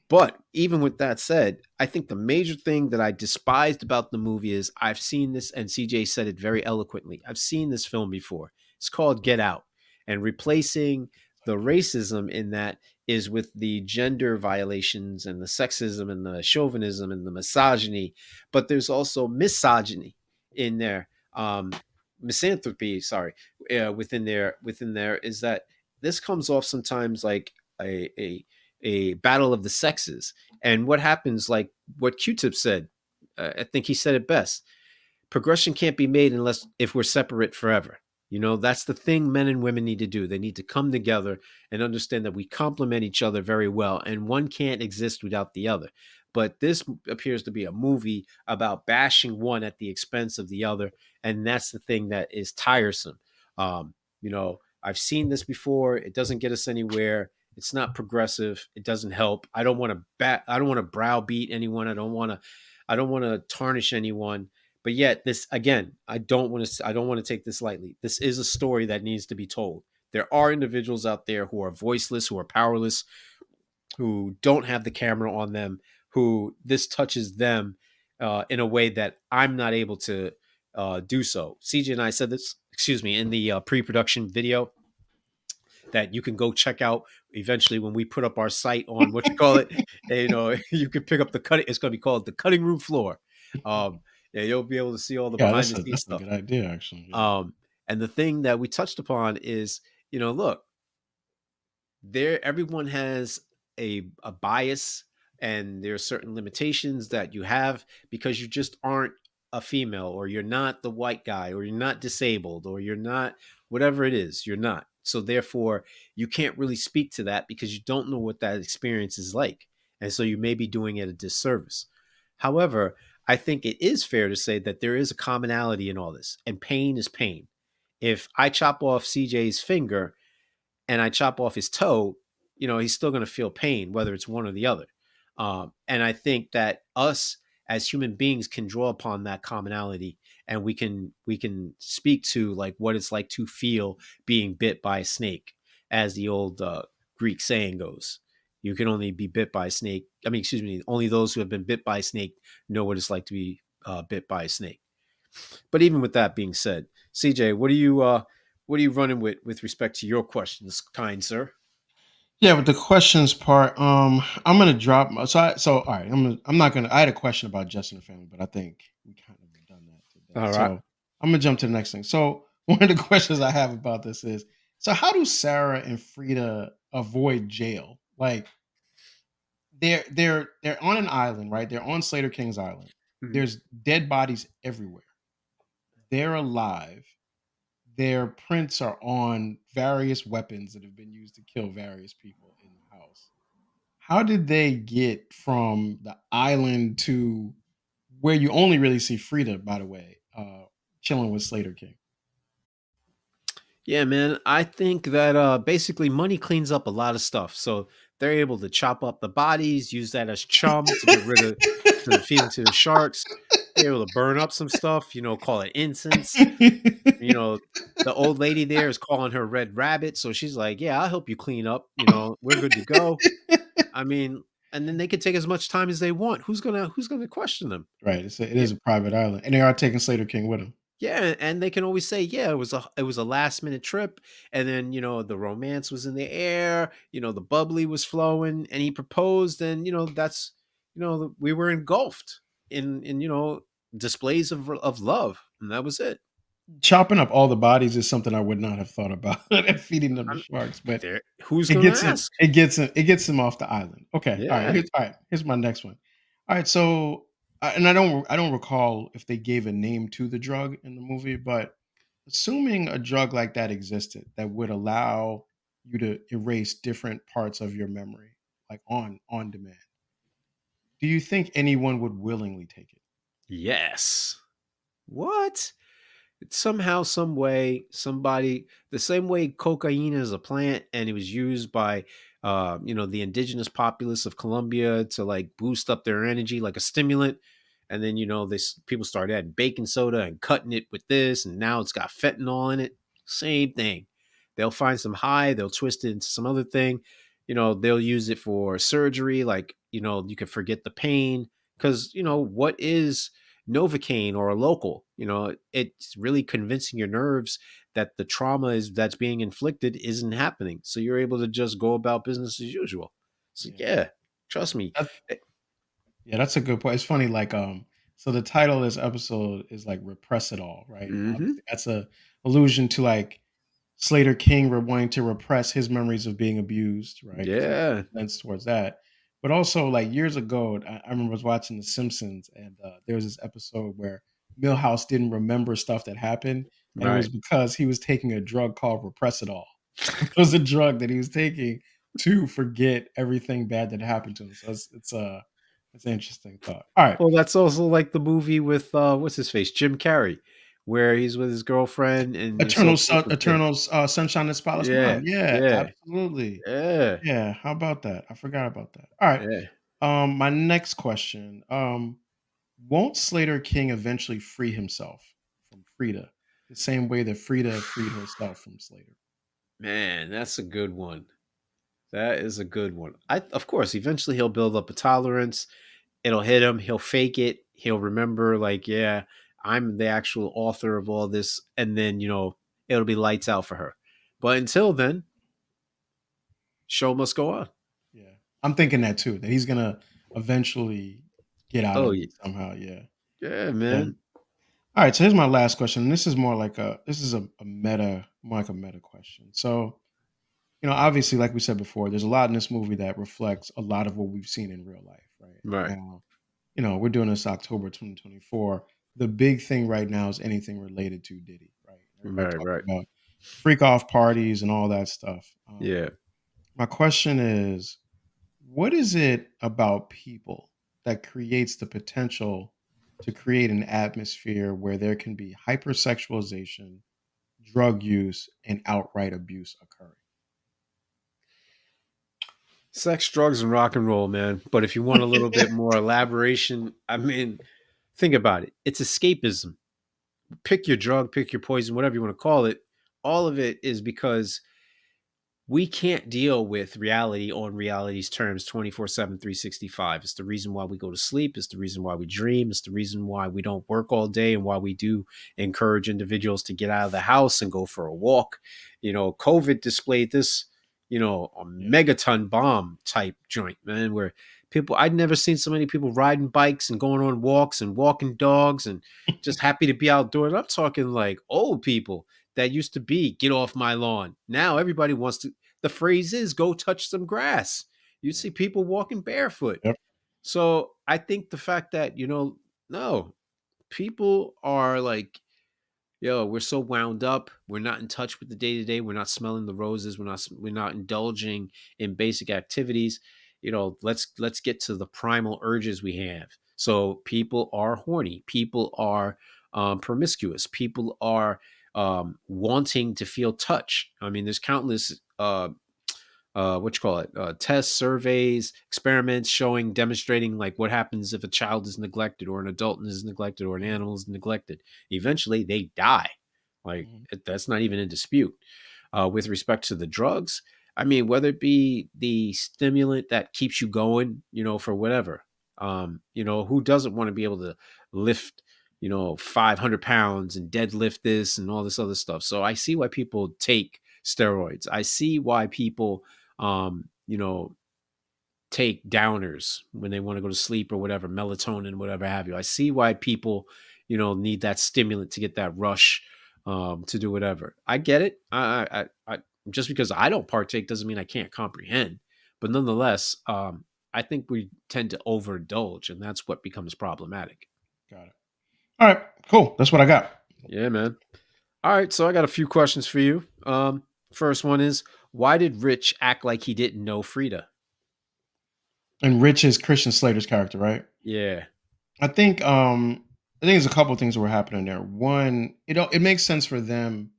But even with that said, I think the major thing that I despised about the movie is I've seen this, and CJ said it very eloquently. I've seen this film before. It's called Get Out. And replacing the racism in that is with the gender violations and the sexism and the chauvinism and the misogyny. But there's also misogyny in there. Misanthropy, sorry, within there is that this comes off sometimes like a a battle of the sexes. And what happens, like what Q-Tip said, I think he said it best: progression can't be made unless if we're separate forever. That's the thing men and women need to do. They need to come together and understand that we complement each other very well, and one can't exist without the other. But this appears to be a movie about bashing one at the expense of the other, and that's the thing that is tiresome. I've seen this before. It doesn't get us anywhere. It's not progressive. It doesn't help. I don't want to browbeat anyone. I don't want to tarnish anyone. But yet, this again, I don't want to take this lightly. This is a story that needs to be told. There are individuals out there who are voiceless, who are powerless, who don't have the camera on them, who this touches them in a way that I'm not able to do so. CJ and I said this, excuse me, in the pre-production video that you can go check out eventually when we put up our site on what you call it. And, you can pick up the cutting. It's going to be called the cutting room floor. Yeah, you'll be able to see all the Yeah, behind the scenes that's a stuff. good idea, actually. Yeah. And the thing that we touched upon is, look, everyone has a bias, and there are certain limitations that you have because you just aren't a female, or you're not the white guy, or you're not disabled, or you're not whatever it is, you're not. So therefore you can't really speak to that because you don't know what that experience is like, and so you may be doing it a disservice. However, I think it is fair to say that there is a commonality in all this, and pain is pain. If I chop off CJ's finger and I chop off his toe, he's still going to feel pain, whether it's one or the other. And I think that us as human beings can draw upon that commonality, and we can speak to like what it's like to feel being bit by a snake, as the old Greek saying goes. You can only be bit by a snake. I mean, excuse me. Only those who have been bit by a snake know what it's like to be bit by a snake. But even with that being said, CJ, what are you running with respect to your questions, kind sir? Yeah, with the questions part, I'm gonna drop so all right, I'm not gonna I had a question about Justin and family, but I think we kind of done that to death. All right. So I'm gonna jump to the next thing. So one of the questions I have about this is, so how do Sarah and Frida avoid jail? Like they're on an island, right? They're on Slater King's Island. Mhm. There's dead bodies everywhere. They're alive. Their prints are on various weapons that have been used to kill various people in the house. How did they get from the island to where you only really see Frida, by the way, chilling with Slater King? Yeah, man. I think that basically money cleans up a lot of stuff. So they're able to chop up the bodies, use that as chum to get rid of to feed into the sharks. They're able to burn up some stuff, call it incense. You know, the old lady there is calling her Red Rabbit, so she's like, "Yeah, I'll help you clean up. We're good to go." I mean, and then they can take as much time as they want. Who's gonna question them? Right. It Yeah, is a private island, and they are taking Slater King with them. yeah, and they can always say, "Yeah, it was a last minute trip," and then the romance was in the air. The bubbly was flowing, and he proposed, and that's we were engulfed in displays of love, and that was it. Chopping up all the bodies is something I would not have thought about and feeding them to I'm sharks, but there. Who's gonna ask? it gets him off the island. Okay, Yeah. all right. Here's my next one. All right, so and I don't recall if they gave a name to the drug in the movie, but assuming a drug like that existed that would allow you to erase different parts of your memory, like on demand, do you think anyone would willingly take it? Yes. What? Somehow, some way, somebody, the same way cocaine is a plant and it was used by the indigenous populace of Colombia to like boost up their energy like a stimulant. And then this people started adding baking soda and cutting it with this, and now it's got fentanyl in it. Same thing. They'll find some high, they'll twist it into some other thing. They'll use it for surgery, like you can forget the pain. Because what is Novocaine or a local? It's really convincing your nerves that the trauma is that's being inflicted isn't happening. So you're able to just go about business as usual. So Yeah. yeah, trust me. That, yeah, that's a good point. It's funny, like so the title of this episode is like Repress It All, right? Mm-hmm. Obviously that's a allusion to like Slater King were wanting to repress his memories of being abused, right? Because he Yeah. lends towards that. But also, like years ago, I remember I was watching The Simpsons, and there was this episode where Milhouse didn't remember stuff that happened, and it Right. was because he was taking a drug called Repressidol. It was a drug that he was taking to forget everything bad that happened to him. So it's an interesting thought. All right, Well, that's also like the movie with what's his face, Jim Carrey, where he's with his girlfriend and he's so close with the Eternal Sunshine of the Spotless yeah, Mind. Yeah, yeah, absolutely. yeah, Yeah, how about that? I forgot about that. All right. yeah. My next question. Won't Slater King eventually free himself from Frida the same way that Frida freed herself from Slater? Man, that's a good one. That is a good one. I Of course, eventually he'll build up a tolerance. It'll hit him. He'll fake it. He'll remember, like, yeah, I'm the actual author of all this, and then it'll be lights out for her. But until then, show must go on. Yeah. I'm thinking that too, that he's gonna eventually get out Oh of it somehow. Yeah. yeah, Yeah. man. All right, so here's my last question. And this is more like a meta, more like a meta question. So, obviously, like we said before, there's a lot in this movie that reflects a lot of what we've seen in real life, right? Right, Now, we're doing this October 2024. The big thing right now is anything related to Diddy, right? Everybody right, talking right. about freak off parties and all that stuff. Yeah. My question is, what is it about people that creates the potential to create an atmosphere where there can be hypersexualization, drug use, and outright abuse occurring? Sex, drugs, and rock and roll, man. But if you want a little bit more elaboration, I mean, think about it. It's escapism. Pick your drug, pick your poison, whatever you want to call it. All of it is because we can't deal with reality on reality's terms 24/7, 365. It's the reason why we go to sleep. It's the reason why we dream. It's the reason why we don't work all day and why we do encourage individuals to get out of the house and go for a walk. COVID displayed this, a Yeah. megaton bomb type joint, man, where I'd never seen so many people riding bikes and going on walks and walking dogs and just happy to be outdoors. I'm talking like old people that used to be get off my lawn. Now everybody wants to, the phrase is go touch some grass. You Yeah. see people walking barefoot. Yep. So I think the fact that, no, people are like, yo, we're so wound up. We're not in touch with the day to day. We're not smelling the roses. We're not indulging in basic activities. Let's get to the primal urges we have. So people are horny. People are promiscuous. People are wanting to feel touch. I mean, there's countless what you call it, tests, surveys, experiments showing, demonstrating like what happens if a child is neglected or an adult is neglected or an Mhm. animal is neglected. Eventually they die. Like Mhm. that's not even in dispute. With respect to the drugs, I mean, whether it be the stimulant that keeps you going, for whatever, who doesn't want to be able to lift, 500 pounds and deadlift this and all this other stuff. So I see why people take steroids. I see why people um, you know, take downers when they want to go to sleep or whatever, melatonin, whatever have you. I see why people, need that stimulant to get that rush to do whatever. I get it. Just because I don't partake doesn't mean I can't comprehend. But nonetheless, I think we tend to overindulge, and that's what becomes problematic. Got it. All right. Cool. That's what I got. Yeah, man. All right, so I got a few questions for you. First one is, why did Rich act like he didn't know Frida? And Rich is Christian Slater's character, right? Yeah. I think there's a couple of things that were happening there. One, it makes sense for them,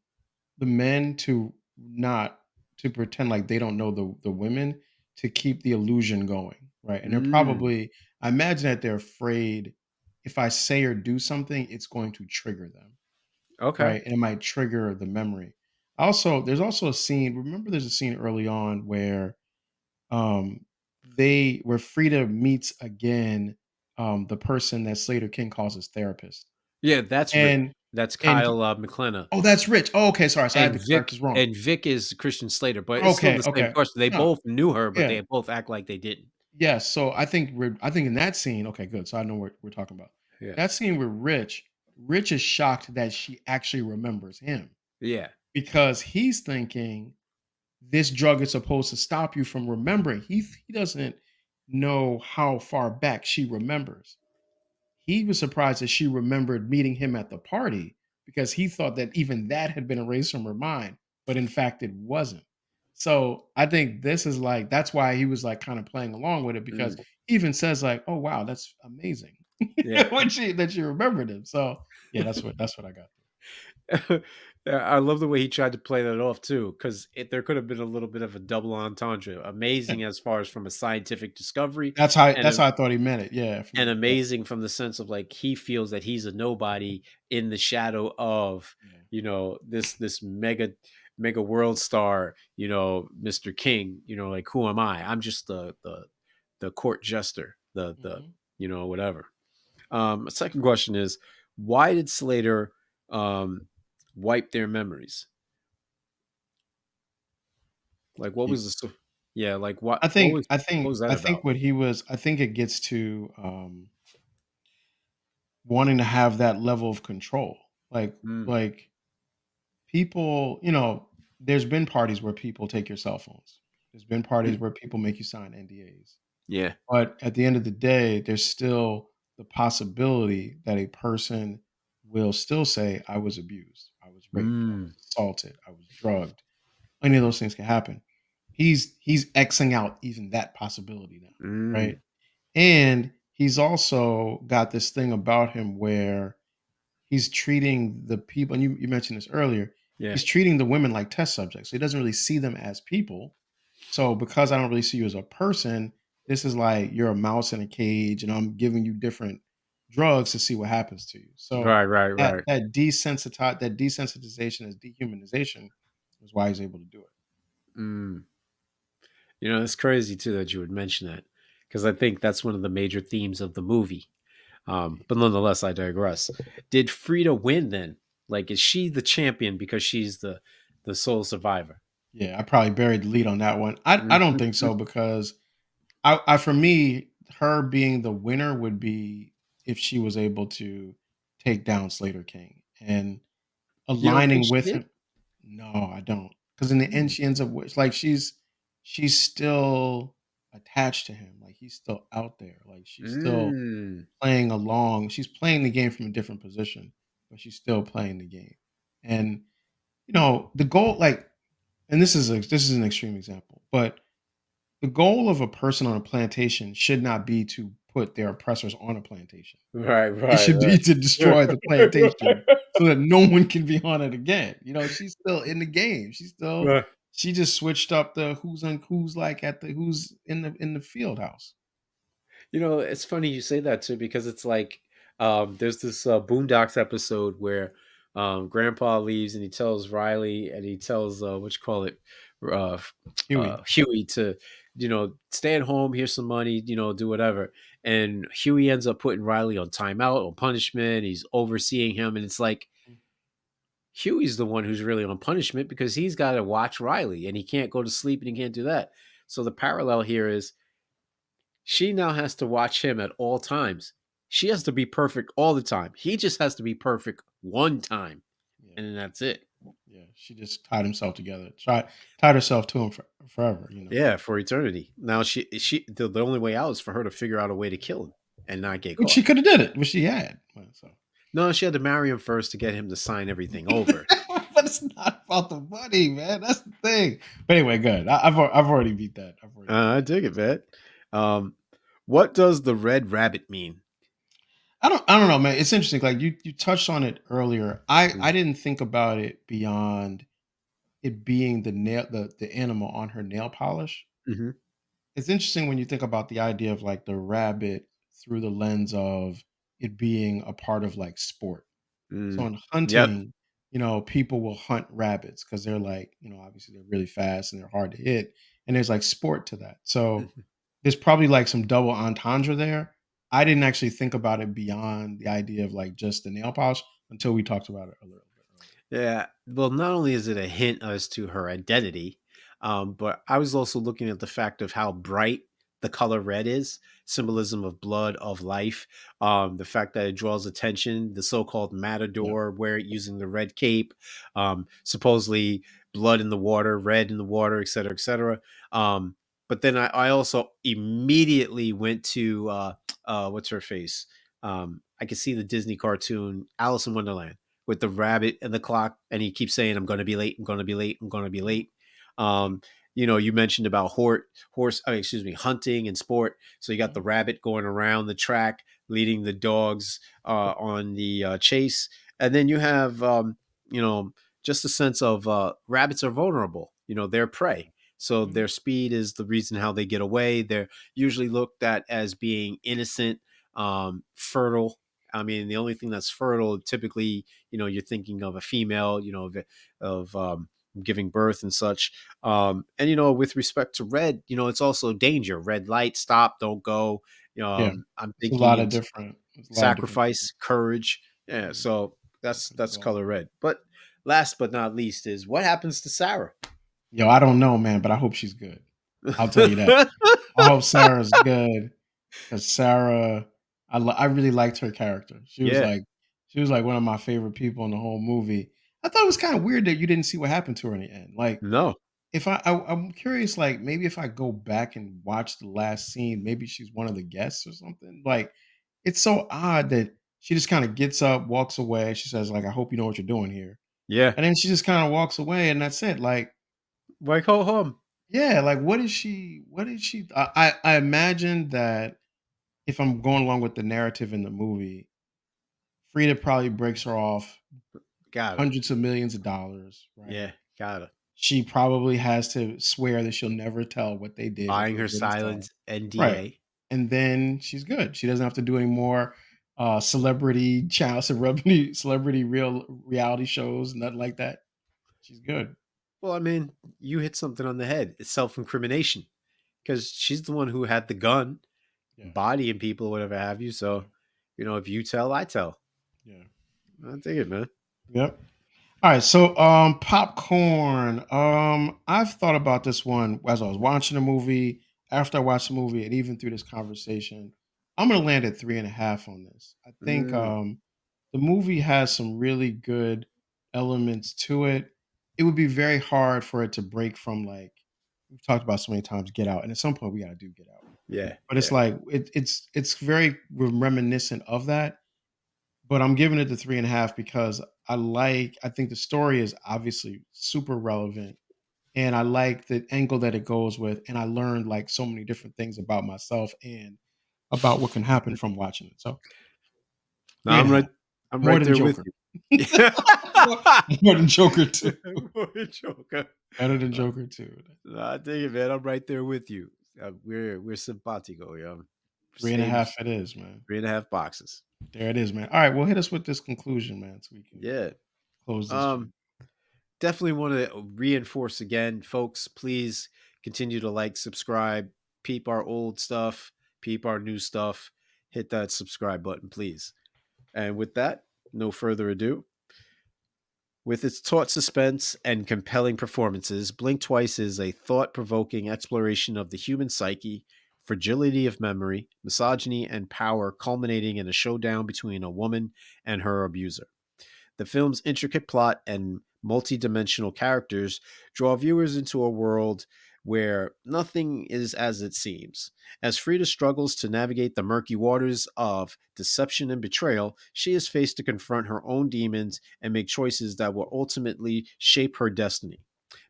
the men, to not to pretend like they don't know the women, to keep the illusion going, right? And they're Mm, probably, I imagine that they're afraid if I say or do something, it's going to trigger them, okay. right? And it might trigger the memory. Also, there's also a scene. Remember, there's a scene early on where um where Frida meets again the person that Slater King calls his therapist. Yeah, that's Rich. And That's and Kyle McKenna. oh, that's Rich. Oh, okay, sorry. So I had And the Vic characters wrong. and Vic is Christian Slater, but it's still Okay, the same okay. person. They No, both knew her, but yeah. they both act like they didn't. Yes. So I think in that scene, okay, good. So I know what we're talking about. Yeah. That scene with Rich is shocked that she actually remembers him. Yeah. because he's thinking this drug is supposed to stop you from remembering. He doesn't know how far back she remembers. He was surprised that she remembered meeting him at the party because he thought that even that had been erased from her mind, but in fact it wasn't. So I think this is like that's why he was like kind of playing along with it because Mm, he even says like, "Oh wow, that's amazing," yeah. when she that she remembered him. So yeah, that's what I got. Yeah, I love the way he tried to play that off too, because there could have been a little bit of a double entendre. Yeah. Amazing as far as from a scientific discovery, and That's how I thought he meant it. Yeah, from and the yeah, amazing from the sense of like he feels that he's a nobody in the shadow of yeah. this mega world star, Mr. King. Like, who am I? I'm just the court jester, the Mhm. whatever. Second question is, why did Slater um wipe their memories? Like, what He was the yeah, like what I what think was I what think was that I about? think what he was I think it gets to wanting to have that level of control. Like Mm, like people, there's been parties where people take your cell phones. There's been parties mm, where people make you sign NDAs. yeah. But at the end of the day, there's still the possibility that a person will still say, I was abused, I was raped, I Mm, was assaulted, I was drugged. Any of those things can happen. He's Xing out even that possibility now, right? mm, And he's also got this thing about him where he's treating the people, and you mentioned this earlier, yeah. he's treating the women like test subjects. So he doesn't really see them as people. So because I don't really see you as a person, this is like you're a mouse in a cage, and I'm giving you different drugs to see what happens to you. So Right, right, that right. that desensitization is dehumanization is why he's able to do it. Mm. It's crazy too that you would mention that, because I think that's one of the major themes of the movie. But nonetheless, I digress. Did Frida win then? Like, is she the champion because she's the sole survivor? Yeah, I probably buried the lead on that one. I don't think Mhm. so because I for me, her being the winner would be if she was able to take down Slater King and You don't think aligning she with did? him. No, I don't. Because in the end, Mm. she ends up with like she's still attached to him. Like he's still out there. Like she's still Mm. playing along. She's playing the game from a different position, but she's still playing the game. And the goal, like, and this is an extreme example, but the goal of a person on a plantation should not be to put their oppressors on a plantation. Right, It right, should be to right. destroy the plantation so that no one can be on it again. She's still in the game. Right. She just switched up the who's like at the who's in the field house. It's funny you say that too, because it's like there's this Boondocks episode where Grandpa leaves and he tells Riley and he tells what you call it, uh, Huey. Huey to stay at home, here's some money, do whatever. And Huey ends up putting Riley on timeout, on punishment. He's overseeing him, and it's like Huey's the one who's really on punishment because he's got to watch Riley and he can't go to sleep and he can't do that. So the parallel here is she now has to watch him at all times. She has to be perfect all the time. He just has to be perfect one time, Yeah. and then that's it. Yeah. She just tied himself together. Tied herself to him forever. Yeah, for eternity. Now the only way out is for her to figure out a way to kill him and not get Which she caught. could have did it, which she had. So No, she had to marry him first to get him to sign everything over. but it's not about the money, man. That's the thing. But anyway, good. I've already beat that. I've already beat I dig it, man. Um, what does the red rabbit mean? I don't know, man. It's interesting. Like you touched on it earlier. I Mm, didn't think about it beyond it being the animal on her nail polish. mhm, It's interesting when you think about the idea of like the rabbit through the lens of it being a part of like sport. So mm. in Yep. hunting, people will hunt rabbits because they're like, obviously they're really fast and they're hard to hit. And there's like sport to that. So Mhm. there's probably like some double entendre there. I didn't actually think about it beyond the idea of like just the nail polish until we talked about it a little bit earlier. Yeah. Well, not only is it a hint as to her identity, but I was also looking at the fact of how bright the the color red is, symbolism of blood, of life. The fact that it draws attention, the so-called Yeah. matador, where using the red cape, supposedly blood in the water, red in the water, et cetera, et cetera. Um, but then I also immediately went to what's her face? I could see the Disney cartoon Alice in Wonderland with the rabbit and the clock, and he keeps saying, "I'm going to be late. I'm going to be late. I'm going to be late." Um, you mentioned about hunting and sport. So you got Yeah. the rabbit going around the track, leading the dogs on the chase, and then you have, you know, just a sense of rabbits are vulnerable. They're prey. So Mhm. their speed is the reason how they get away. They're usually looked at as being innocent, fertile. I mean, the only thing that's fertile, typically, you're thinking of a female, of giving birth and such. And with respect to red, it's also danger. Red light, stop, don't go. Yeah. I'm It's a thinking lot of in different. It's a lot of different things. sacrifice, courage. Yeah, Mhm. so that's Different that's color involved. red. But last but not least is what happens to Sarah. Yo, I don't know, man, but I hope she's good. I'll tell you that. I hope Sarah's good because Sarah, I really liked her character. Yeah, She was like one of my favorite people in the whole movie. I thought it was kind of weird that you didn't see what happened to her in the end. Like, no, if I'm curious, like maybe if I go back and watch the last scene, maybe she's one of the guests or something. Like, it's so odd that she just kind of gets up, walks away. She says, like, I hope you know what you're doing here. yeah, And then she just kind of walks away and that's it. Like, like ho hum. yeah, like what is she I imagine that if I'm going along with the narrative in the movie, Frida probably breaks her off Got it. hundreds of millions of dollars, right? Yeah, got it. She probably has to swear that she'll never tell what they did, what Buying they her didn't tell. silence, Right. NDA. And then she's good. She doesn't have to do any more celebrity real reality shows, nothing like that. She's good. Well, I mean, you hit something on the head. It's self incrimination because she's the one who had the gun, Yeah. bodying people, whatever have you. Yeah. So, if you tell, I tell. Yeah. I dig it, man. Yep. All right, so popcorn. I've thought about this one as I was watching the movie, after I watched the movie, and even through this conversation. I'm gonna land at 3.5 on this. I think Mm, the movie has some really good elements to it. It would be very hard for it to break from like we've talked about so many times, Get Out, and at some point we gotta do Get Out. yeah, But it's yeah. like it's very reminiscent of that, but I'm giving it the 3.5 because I think the story is obviously super relevant, and I like the angle that it goes with, and I learned, like, so many different things about myself and about what can happen from watching it, so No, 3.5. I'm More right than there with Joker. you. More more than Joker 2. Joker. Better than Joker 2. No, I dig it, man. I'm right there with you. We're simpatico, yo. Same 3.5 it is, man. 3.5 boxes. There it is, man. Alright, well, hit us with this conclusion, man, so we can Yeah. close this joint. Um, Definitely want to reinforce again, folks. Please continue to like, subscribe, peep our old stuff, peep our new stuff. Hit that subscribe button, please. And with that, no further ado. With its taut suspense and compelling performances, Blink Twice is a thought provoking exploration of the human psyche, fragility of memory, misogyny, and power, culminating in a showdown between a woman and her abuser. The film's intricate plot and multi-dimensional characters draw viewers into a world where nothing is as it seems. As Frida struggles to navigate the murky waters of deception and betrayal, she is faced to confront her own demons and make choices that will ultimately shape her destiny.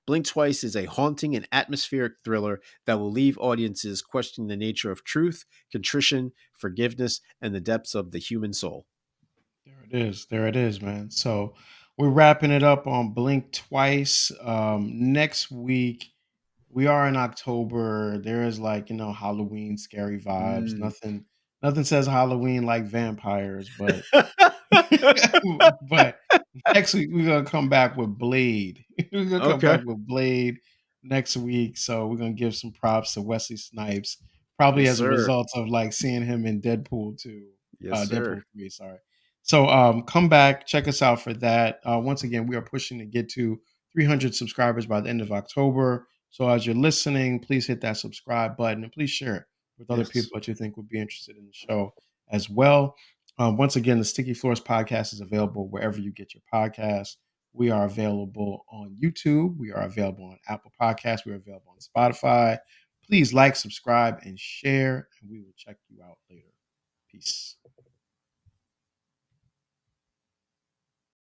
Blink Twice is a haunting and atmospheric thriller that will leave audiences questioning the nature of truth, contrition, forgiveness, and the depths of the human soul. There it is. There it is, man. So we're wrapping it up on Blink Twice. Next week, we are in October. There is like, Halloween scary vibes. Mm. Nothing says Halloween like vampires, but but next week we're gonna come back with Blade. We're gonna come Okay. back with Blade next week. So we're gonna give some props to Wesley Snipes, probably Yes, as a sir. result of like seeing him in Deadpool 2, Yes, sir. Deadpool 3, sorry. So come back, check us out for that. Once again, we are pushing to get to 300 subscribers by the end of October. So as you're listening, please hit that subscribe button and please share it. with other Yes. people that you think would be interested in the show as well. Once again, the Sticky Floors podcast is available wherever you get your podcasts. We are available on YouTube. We are available on Apple Podcasts. We are available on Spotify. Please like, subscribe, and share, and we will check you out later. Peace.